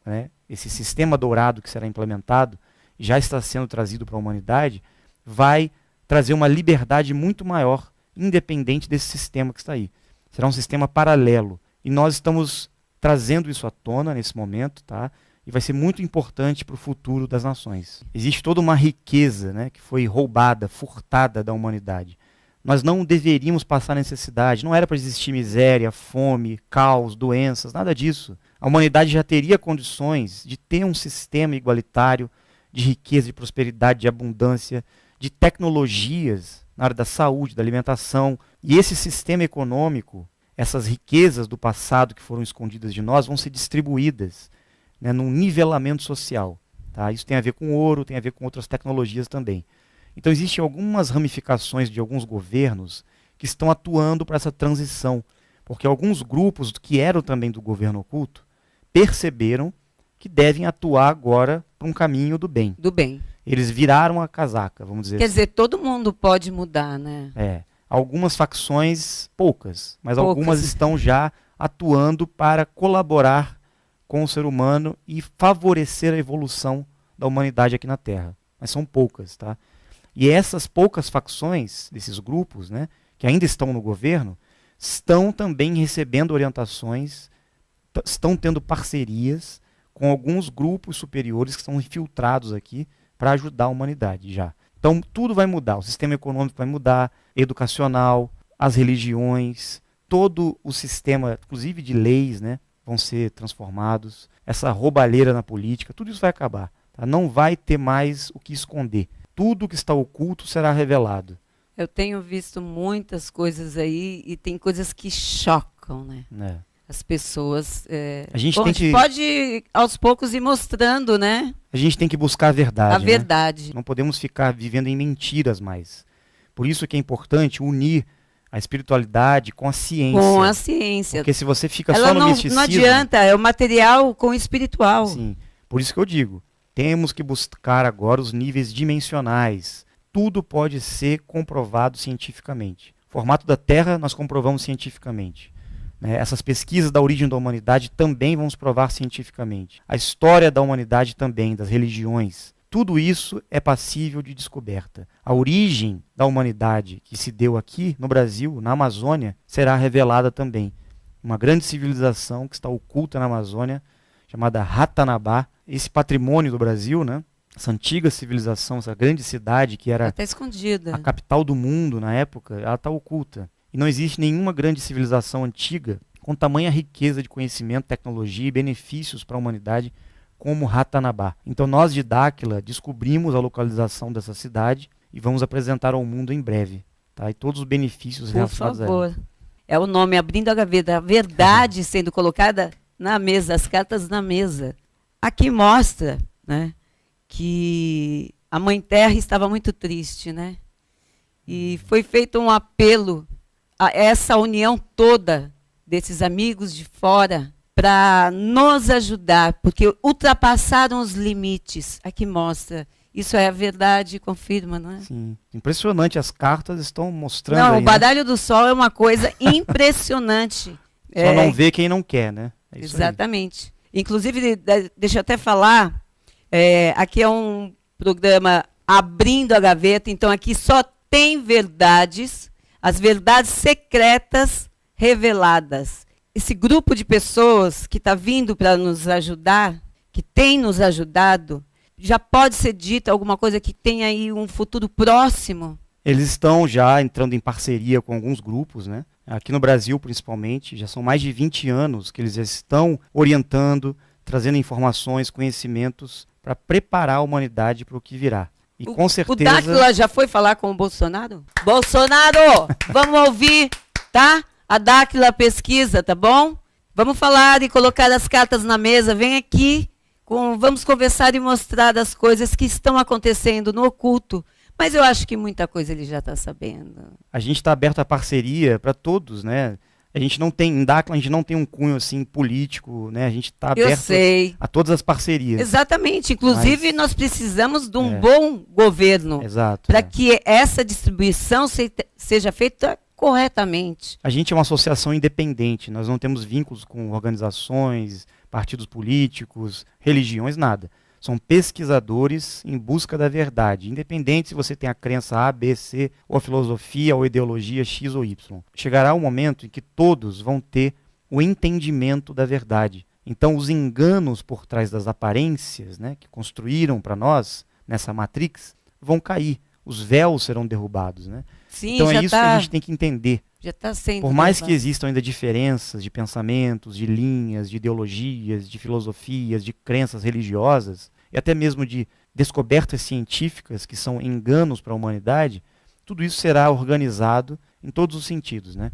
né, esse sistema dourado que será implementado, já está sendo trazido para a humanidade, vai trazer uma liberdade muito maior, independente desse sistema que está aí. Será um sistema paralelo. E nós estamos trazendo isso à tona nesse momento, tá? E vai ser muito importante para o futuro das nações. Existe toda uma riqueza, né, que foi roubada, furtada da humanidade. Nós não deveríamos passar necessidade. Não era para existir miséria, fome, caos, doenças, nada disso. A humanidade já teria condições de ter um sistema igualitário de riqueza, de prosperidade, de abundância, de tecnologias na área da saúde, da alimentação. E esse sistema econômico, essas riquezas do passado que foram escondidas de nós, vão ser distribuídas, né, num nivelamento social. Tá? Isso tem a ver com ouro, tem a ver com outras tecnologias também. Então existem algumas ramificações de alguns governos que estão atuando para essa transição, porque alguns grupos que eram também do governo oculto perceberam que devem atuar agora para um caminho do bem. Do bem. Eles viraram a casaca, vamos dizer assim. Quer dizer, todo mundo pode mudar, né? Algumas facções, poucas, mas algumas estão já atuando para colaborar com o ser humano e favorecer a evolução da humanidade aqui na Terra. Mas são poucas, tá? E essas poucas facções, desses grupos, né, que ainda estão no governo, estão também recebendo orientações, estão tendo parcerias com alguns grupos superiores que estão infiltrados aqui para ajudar a humanidade já. Então tudo vai mudar, o sistema econômico vai mudar, educacional, as religiões, todo o sistema, inclusive de leis, né, vão ser transformados, essa roubalheira na política, tudo isso vai acabar. Tá? Não vai ter mais o que esconder. Tudo que está oculto será revelado. Eu tenho visto muitas coisas aí e tem coisas que chocam, né? As pessoas. A gente pode, aos poucos, ir mostrando, né? A gente tem que buscar a verdade. A verdade. Não podemos ficar vivendo em mentiras mais. Por isso que é importante unir a espiritualidade com a ciência. Com a ciência. Porque se você fica só no misticismo... Não adianta, é o material com o espiritual. Sim, por isso que eu digo, temos que buscar agora os níveis dimensionais. Tudo pode ser comprovado cientificamente. O formato da Terra nós comprovamos cientificamente. Essas pesquisas da origem da humanidade também vamos provar cientificamente. A história da humanidade também, das religiões. Tudo isso é passível de descoberta. A origem da humanidade que se deu aqui no Brasil, na Amazônia, será revelada também. Uma grande civilização que está oculta na Amazônia, chamada Ratanabá. Esse patrimônio do Brasil, né? Essa antiga civilização, essa grande cidade que era até escondida, a capital do mundo na época, ela está oculta. E não existe nenhuma grande civilização antiga com tamanha riqueza de conhecimento, tecnologia e benefícios para a humanidade como Ratanabá. Então nós de Dáquila descobrimos a localização dessa cidade e vamos apresentar ao mundo em breve. Tá? E todos os benefícios relacionados a ela. Por favor. É o nome Abrindo a Gaveta. A verdade sendo colocada na mesa, as cartas na mesa. Aqui mostra, né, que a Mãe Terra estava muito triste, né? E foi feito um apelo a essa união toda desses amigos de fora para nos ajudar, porque ultrapassaram os limites. Aqui mostra. Isso é a verdade, confirma, não é? Sim. Impressionante, as cartas estão mostrando. Não, aí, o baralho do sol é uma coisa impressionante. Só não vê quem não quer, né? É isso exatamente. Aí. Inclusive, deixa eu até falar, aqui é um programa Abrindo a Gaveta, então aqui só tem verdades, as verdades secretas reveladas. Esse grupo de pessoas que está vindo para nos ajudar, que tem nos ajudado, já pode ser dito alguma coisa que tem aí um futuro próximo? Eles estão já entrando em parceria com alguns grupos, né? Aqui no Brasil, principalmente, já são mais de 20 anos que eles já estão orientando, trazendo informações, conhecimentos para preparar a humanidade para o que virá. E com certeza... O Dáquila já foi falar com o Bolsonaro? Bolsonaro, vamos ouvir, tá? A Dáquila pesquisa, tá bom? Vamos falar e colocar as cartas na mesa. Vem aqui, vamos conversar e mostrar as coisas que estão acontecendo no oculto. Mas eu acho que muita coisa ele já está sabendo. A gente está aberto à parceria para todos, né? A gente não tem, em Dáquila, a gente não tem um cunho assim político, né? A gente está aberto a todas as parcerias. Exatamente. Inclusive, nós precisamos de um bom governo. Exato. Para que essa distribuição seja feita corretamente. A gente é uma associação independente, nós não temos vínculos com organizações, partidos políticos, religiões, nada. São pesquisadores em busca da verdade, independente se você tem a crença A, B, C, ou a filosofia, ou a ideologia X ou Y. Chegará o momento em que todos vão ter o entendimento da verdade. Então, os enganos por trás das aparências, né, que construíram para nós, nessa Matrix, vão cair. Os véus serão derrubados. Né? Sim, então, é isso que a gente tem que entender. Já está sendo por mais que existam ainda diferenças de pensamentos, de linhas, de ideologias, de filosofias, de crenças religiosas, e até mesmo de descobertas científicas que são enganos para a humanidade, tudo isso será organizado em todos os sentidos. Né?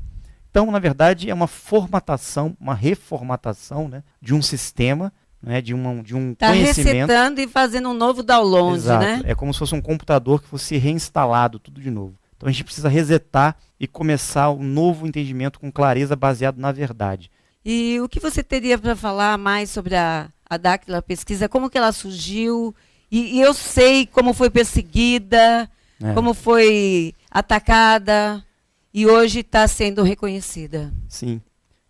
Então, na verdade, é uma formatação, uma reformatação, né, de um sistema, né, de um conhecimento. Está resetando e fazendo um novo download. Exato. Né? É como se fosse um computador que fosse reinstalado, tudo de novo. Então a gente precisa resetar e começar um novo entendimento com clareza baseado na verdade. E o que você teria para falar mais sobre a Dáquila Pesquisa? Como que ela surgiu? E eu sei como foi perseguida, como foi atacada e hoje está sendo reconhecida. Sim.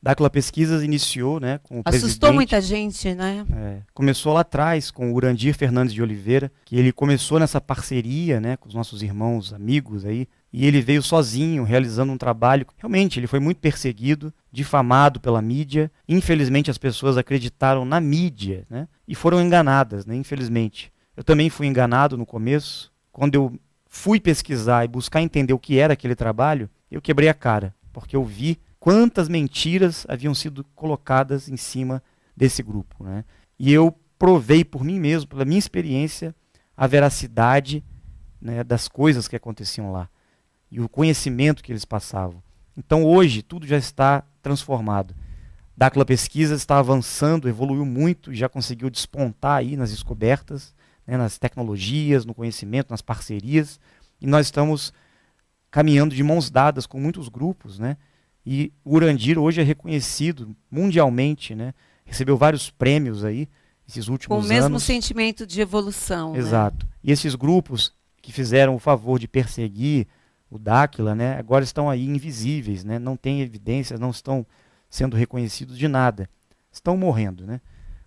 Dáquila Pesquisas iniciou, né, com o Assustou muita gente, né? Começou lá atrás com o Urandir Fernandes de Oliveira, que ele começou nessa parceria, né, com os nossos irmãos, amigos aí, e ele veio sozinho, realizando um trabalho. Realmente, ele foi muito perseguido, difamado pela mídia. Infelizmente, as pessoas acreditaram na mídia, né, e foram enganadas, né, infelizmente. Eu também fui enganado no começo. Quando eu fui pesquisar e buscar entender o que era aquele trabalho, eu quebrei a cara, porque eu vi quantas mentiras haviam sido colocadas em cima desse grupo. Né? E eu provei por mim mesmo, pela minha experiência, a veracidade, né, das coisas que aconteciam lá. e o conhecimento que eles passavam. Então hoje tudo já está transformado. Dáquila Pesquisas está avançando, evoluiu muito e já conseguiu despontar aí nas descobertas, né, nas tecnologias, no conhecimento, nas parcerias. E nós estamos caminhando de mãos dadas com muitos grupos, né? E o Urandir hoje é reconhecido mundialmente, né? Recebeu vários prêmios aí esses últimos anos. Com o mesmo sentimento de evolução. Exato. Né? E esses grupos que fizeram o favor de perseguir o Dáquila, né, agora estão aí invisíveis, né? Não têm evidências, não estão sendo reconhecidos de nada. Estão morrendo, né?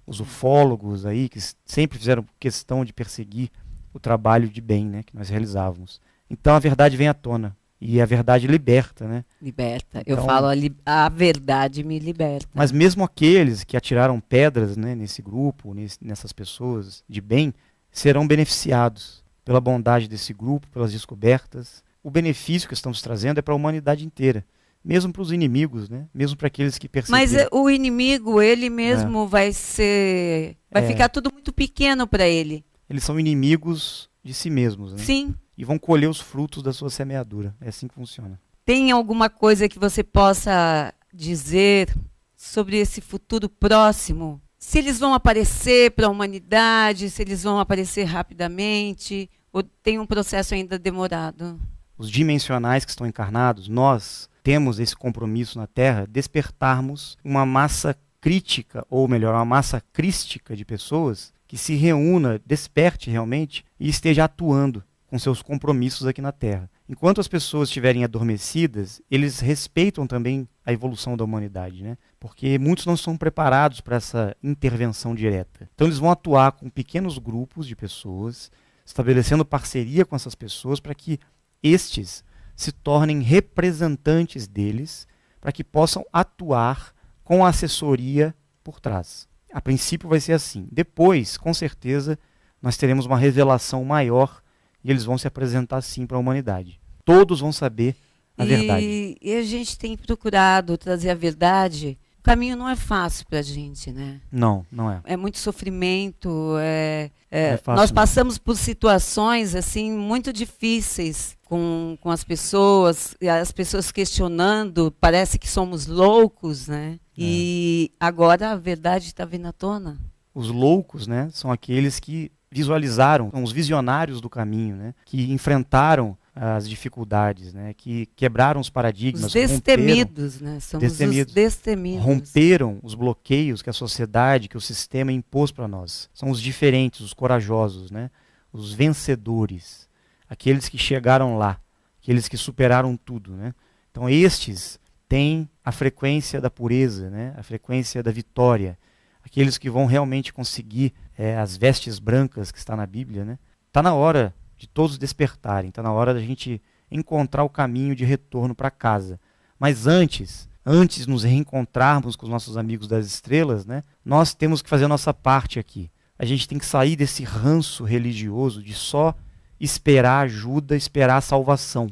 Os ufólogos aí, que sempre fizeram questão de perseguir o trabalho de bem, né, que nós realizávamos. Então a verdade vem à tona. E a verdade liberta, né? Liberta. Então, eu falo, a verdade me liberta. Mas mesmo aqueles que atiraram pedras, né, nesse grupo, nessas pessoas de bem, serão beneficiados pela bondade desse grupo, pelas descobertas. O benefício que estamos trazendo é para a humanidade inteira. Mesmo para os inimigos, né? Mesmo para aqueles que perseguiram. Mas o inimigo, ele mesmo vai ficar tudo muito pequeno para ele. Eles são inimigos de si mesmos, né? Sim. E vão colher os frutos da sua semeadura. É assim que funciona. Tem alguma coisa que você possa dizer sobre esse futuro próximo? Se eles vão aparecer para a humanidade, se eles vão aparecer rapidamente, ou tem um processo ainda demorado? Os dimensionais que estão encarnados, nós temos esse compromisso na Terra, despertarmos uma massa crítica, ou melhor, uma massa crística de pessoas que se reúna, desperte realmente e esteja atuando com seus compromissos aqui na Terra. Enquanto as pessoas estiverem adormecidas, eles respeitam também a evolução da humanidade, né? Porque muitos não estão preparados para essa intervenção direta. Então eles vão atuar com pequenos grupos de pessoas, estabelecendo parceria com essas pessoas para que estes se tornem representantes deles, para que possam atuar com a assessoria por trás. A princípio vai ser assim. Depois, com certeza, nós teremos uma revelação maior e eles vão se apresentar sim para a humanidade. Todos vão saber a verdade. E a gente tem procurado trazer a verdade. O caminho não é fácil para a gente, né? Não, não é. É muito sofrimento. Não é fácil, nós não. Passamos por situações assim muito difíceis com as pessoas, e as pessoas questionando, parece que somos loucos, né? E agora a verdade está vindo à tona. Os loucos, né, são aqueles que visualizaram, são os visionários do caminho, né, que enfrentaram as dificuldades, né, que quebraram os paradigmas. Os destemidos, né? Somos os destemidos. Romperam os bloqueios que a sociedade, que o sistema impôs para nós. São os diferentes, os corajosos, né, os vencedores, aqueles que chegaram lá, aqueles que superaram tudo, né. Então estes têm a frequência da pureza, né, a frequência da vitória, aqueles que vão realmente conseguir as vestes brancas que está na Bíblia, né. Está na hora de todos despertarem, está na hora da gente encontrar o caminho de retorno para casa. Mas antes de nos reencontrarmos com os nossos amigos das estrelas, né, nós temos que fazer a nossa parte aqui. A gente tem que sair desse ranço religioso de só esperar ajuda, esperar a salvação.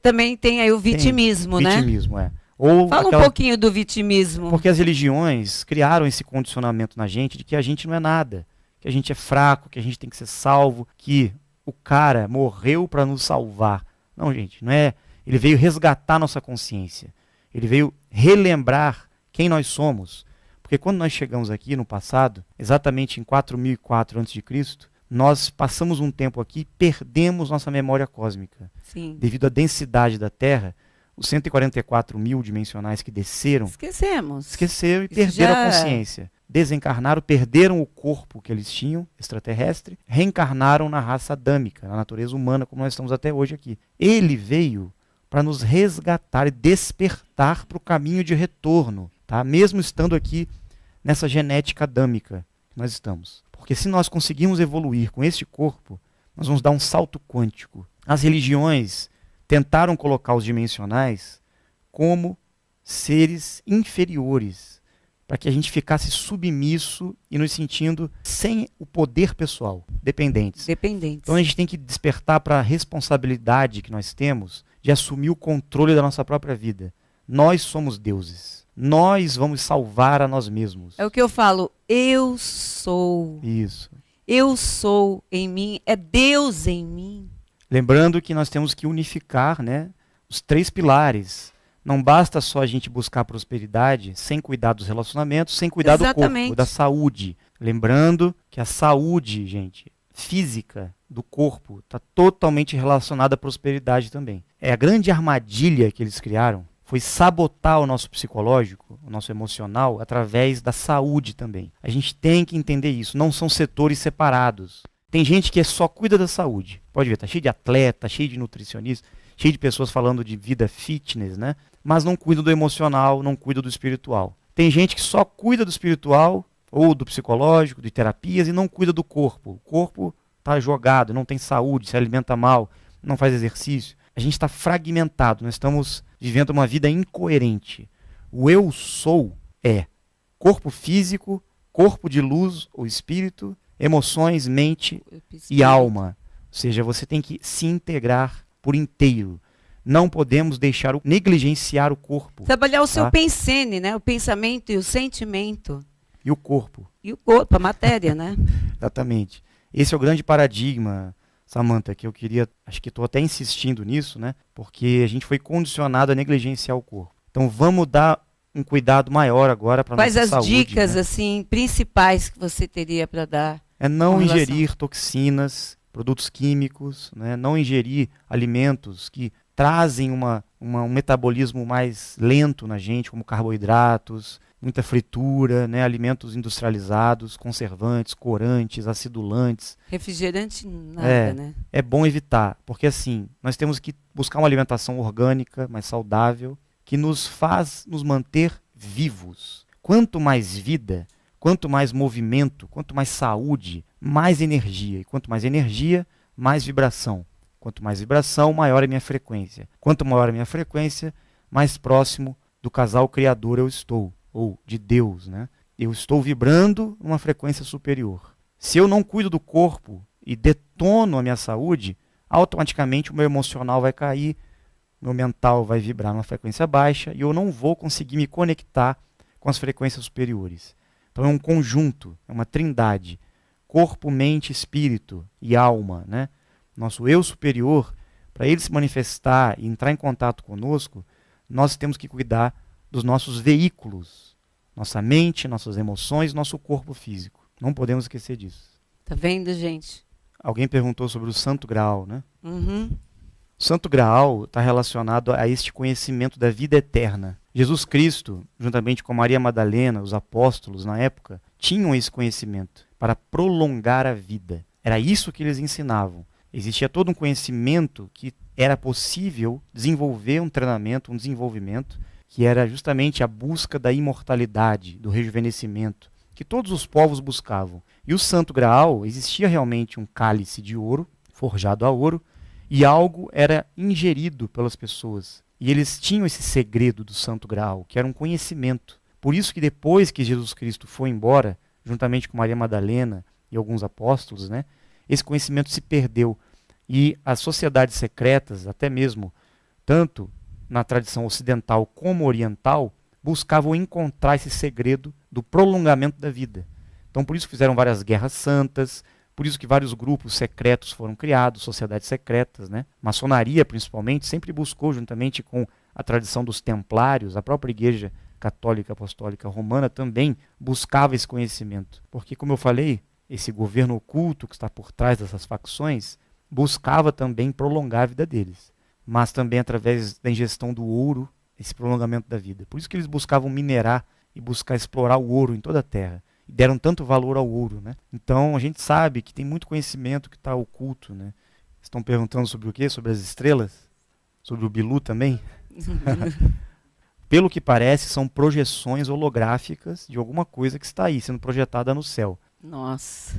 Também tem aí o vitimismo, né? Vitimismo, Ou Fala um pouquinho do vitimismo. Porque as religiões criaram esse condicionamento na gente de que a gente não é nada, que a gente é fraco, que a gente tem que ser salvo, que o cara morreu para nos salvar. Não, gente, não é. Ele veio resgatar nossa consciência. Ele veio relembrar quem nós somos. Porque quando nós chegamos aqui no passado, exatamente em 4004 a.C., nós passamos um tempo aqui e perdemos nossa memória cósmica. Sim. Devido à densidade da Terra, os 144 mil dimensionais que desceram, esqueceram e perderam a consciência. Desencarnaram, perderam o corpo que eles tinham, extraterrestre, reencarnaram na raça adâmica, na natureza humana, como nós estamos até hoje aqui. Ele veio para nos resgatar e despertar para o caminho de retorno, tá? Mesmo estando aqui nessa genética adâmica que nós estamos. Porque se nós conseguirmos evoluir com este corpo, nós vamos dar um salto quântico. As religiões tentaram colocar os dimensionais como seres inferiores, para que a gente ficasse submisso e nos sentindo sem o poder pessoal, dependentes. Então a gente tem que despertar para a responsabilidade que nós temos de assumir o controle da nossa própria vida. Nós somos deuses. Nós vamos salvar a nós mesmos. É o que eu falo, eu sou. Isso. Eu sou em mim, é Deus em mim. Lembrando que nós temos que unificar, né, os 3 pilares. Não basta só a gente buscar prosperidade sem cuidar dos relacionamentos, sem cuidar do corpo, da saúde. Lembrando que a saúde, gente, física do corpo está totalmente relacionada à prosperidade também. A grande armadilha que eles criaram foi sabotar o nosso psicológico, o nosso emocional, através da saúde também. A gente tem que entender isso, não são setores separados. Tem gente que só cuida da saúde. Pode ver, está cheio de atleta, cheio de nutricionista, cheio de pessoas falando de vida fitness, né? Mas não cuida do emocional, não cuida do espiritual. Tem gente que só cuida do espiritual ou do psicológico, de terapias, e não cuida do corpo. O corpo está jogado, não tem saúde, se alimenta mal, não faz exercício. A gente está fragmentado, nós estamos vivendo uma vida incoerente. O eu sou é corpo físico, corpo de luz ou espírito, emoções, mente e alma. Ou seja, você tem que se integrar por inteiro. Não podemos negligenciar o corpo. Trabalhar o seu pensene, né? O pensamento e o sentimento. E o corpo. E o corpo, a matéria, né? Exatamente. Esse é o grande paradigma, Samantha, que eu queria, acho que estou até insistindo nisso, né? Porque a gente foi condicionado a negligenciar o corpo. Então vamos dar um cuidado maior agora para nossa saúde. Quais as dicas, né, assim, principais que você teria para dar? É não ingerir toxinas, produtos químicos, né? Não ingerir alimentos que trazem um metabolismo mais lento na gente, como carboidratos, muita fritura, né? Alimentos industrializados, conservantes, corantes, acidulantes. Refrigerante nada, né? É bom evitar, porque assim, nós temos que buscar uma alimentação orgânica, mais saudável, que nos faz nos manter vivos. Quanto mais vida, quanto mais movimento, quanto mais saúde, mais energia. E quanto mais energia, mais vibração. Quanto mais vibração, maior é a minha frequência. Quanto maior a minha frequência, mais próximo do casal criador eu estou, ou de Deus, né? Eu estou vibrando numa frequência superior. Se eu não cuido do corpo e detono a minha saúde, automaticamente o meu emocional vai cair, meu mental vai vibrar numa frequência baixa e eu não vou conseguir me conectar com as frequências superiores. Então é um conjunto, é uma trindade. Corpo, mente, espírito e alma, né? Nosso eu superior, para ele se manifestar e entrar em contato conosco, nós temos que cuidar dos nossos veículos. Nossa mente, nossas emoções, nosso corpo físico. Não podemos esquecer disso. Tá vendo, gente? Alguém perguntou sobre o Santo Graal, né? Uhum. O Santo Graal está relacionado a este conhecimento da vida eterna. Jesus Cristo, juntamente com Maria Madalena, os apóstolos na época, tinham esse conhecimento para prolongar a vida. Era isso que eles ensinavam. Existia todo um conhecimento que era possível desenvolver um treinamento, um desenvolvimento, que era justamente a busca da imortalidade, do rejuvenescimento, que todos os povos buscavam. E o Santo Graal, existia realmente um cálice de ouro, forjado a ouro, e algo era ingerido pelas pessoas. E eles tinham esse segredo do Santo Graal, que era um conhecimento. Por isso que depois que Jesus Cristo foi embora, juntamente com Maria Madalena e alguns apóstolos, né, esse conhecimento se perdeu. E as sociedades secretas, até mesmo, tanto na tradição ocidental como oriental, buscavam encontrar esse segredo do prolongamento da vida. Então por isso fizeram várias guerras santas, por isso que vários grupos secretos foram criados, sociedades secretas, né? Maçonaria, principalmente, sempre buscou, juntamente com a tradição dos templários, a própria Igreja Católica Apostólica Romana também buscava esse conhecimento. Porque, como eu falei, esse governo oculto que está por trás dessas facções buscava também prolongar a vida deles, mas também através da ingestão do ouro, esse prolongamento da vida. Por isso que eles buscavam minerar e buscar explorar o ouro em toda a terra. E deram tanto valor ao ouro, né? Então a gente sabe que tem muito conhecimento que está oculto, né? Estão perguntando sobre o quê? Sobre as estrelas? Sobre o Bilu também? Pelo que parece, são projeções holográficas de alguma coisa que está aí, sendo projetada no céu. Nossa.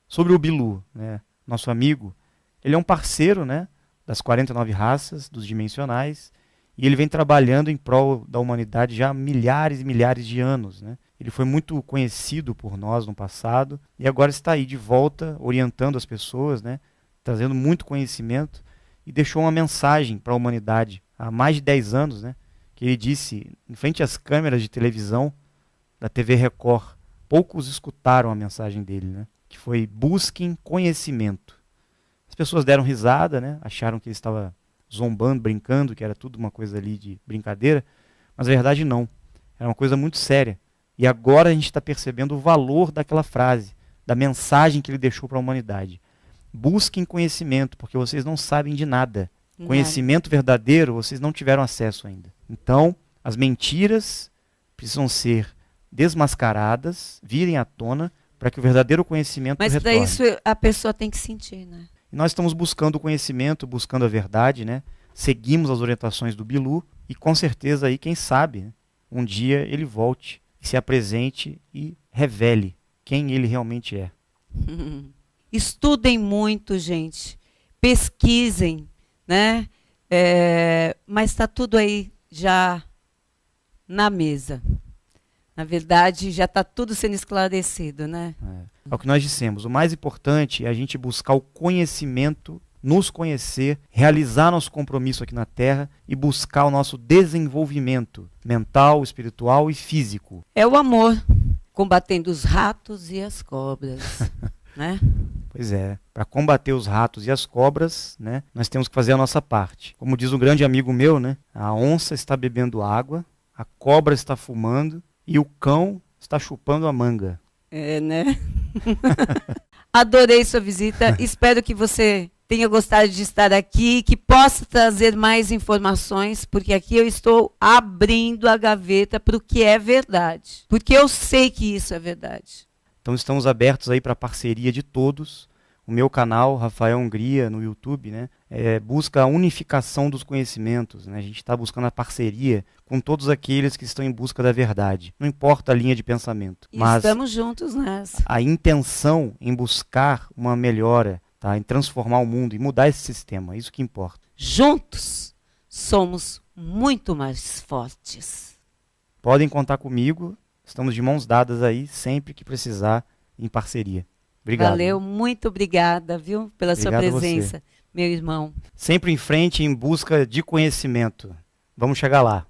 Sobre o Bilu, né? Nosso amigo, ele é um parceiro, né, das 49 raças, dos dimensionais, e ele vem trabalhando em prol da humanidade já há milhares e milhares de anos, né? Ele foi muito conhecido por nós no passado e agora está aí de volta, orientando as pessoas, né, trazendo muito conhecimento, e deixou uma mensagem para a humanidade há mais de 10 anos, né, que ele disse em frente às câmeras de televisão da TV Record. Poucos escutaram a mensagem dele, né, que foi: busquem conhecimento. As pessoas deram risada, né? Acharam que ele estava zombando, brincando, que era tudo uma coisa ali de brincadeira, mas na verdade não. Era uma coisa muito séria. E agora a gente está percebendo o valor daquela frase, da mensagem que ele deixou para a humanidade. Busquem conhecimento, porque vocês não sabem de nada. Conhecimento verdadeiro, vocês não tiveram acesso ainda. Então, as mentiras precisam ser desmascaradas, virem à tona, para que o verdadeiro conhecimento retorne. Mas para isso a pessoa tem que sentir, né? E nós estamos buscando o conhecimento, buscando a verdade, né? Seguimos as orientações do Bilu e com certeza aí, quem sabe, né? Um dia ele volte, se apresente e revele quem ele realmente é. Estudem muito, gente. Pesquisem, né? Mas está tudo aí já na mesa. Na verdade, já está tudo sendo esclarecido, né? É o que nós dissemos. O mais importante é a gente buscar o conhecimento, nos conhecer, realizar nosso compromisso aqui na Terra e buscar o nosso desenvolvimento mental, espiritual e físico. É o amor, combatendo os ratos e as cobras, né? Pois é, para combater os ratos e as cobras, né, nós temos que fazer a nossa parte. Como diz um grande amigo meu, né, a onça está bebendo água, a cobra está fumando e o cão está chupando a manga. É, né? Adorei sua visita, espero que você tenha gostado de estar aqui, que possa trazer mais informações, porque aqui eu estou abrindo a gaveta para o que é verdade, porque eu sei que isso é verdade. Então estamos abertos aí para a parceria de todos. O meu canal, Rafael Hungria, no YouTube, né, busca a unificação dos conhecimentos. Né? A gente está buscando a parceria com todos aqueles que estão em busca da verdade. Não importa a linha de pensamento. Mas estamos juntos nessa. A intenção em buscar uma melhora, tá? Em transformar o mundo e mudar esse sistema. Isso que importa. Juntos somos muito mais fortes. Podem contar comigo. Estamos de mãos dadas aí, sempre que precisar, em parceria. Obrigado. Valeu, muito obrigada, viu, pela sua presença, meu irmão. Sempre em frente, em busca de conhecimento. Vamos chegar lá.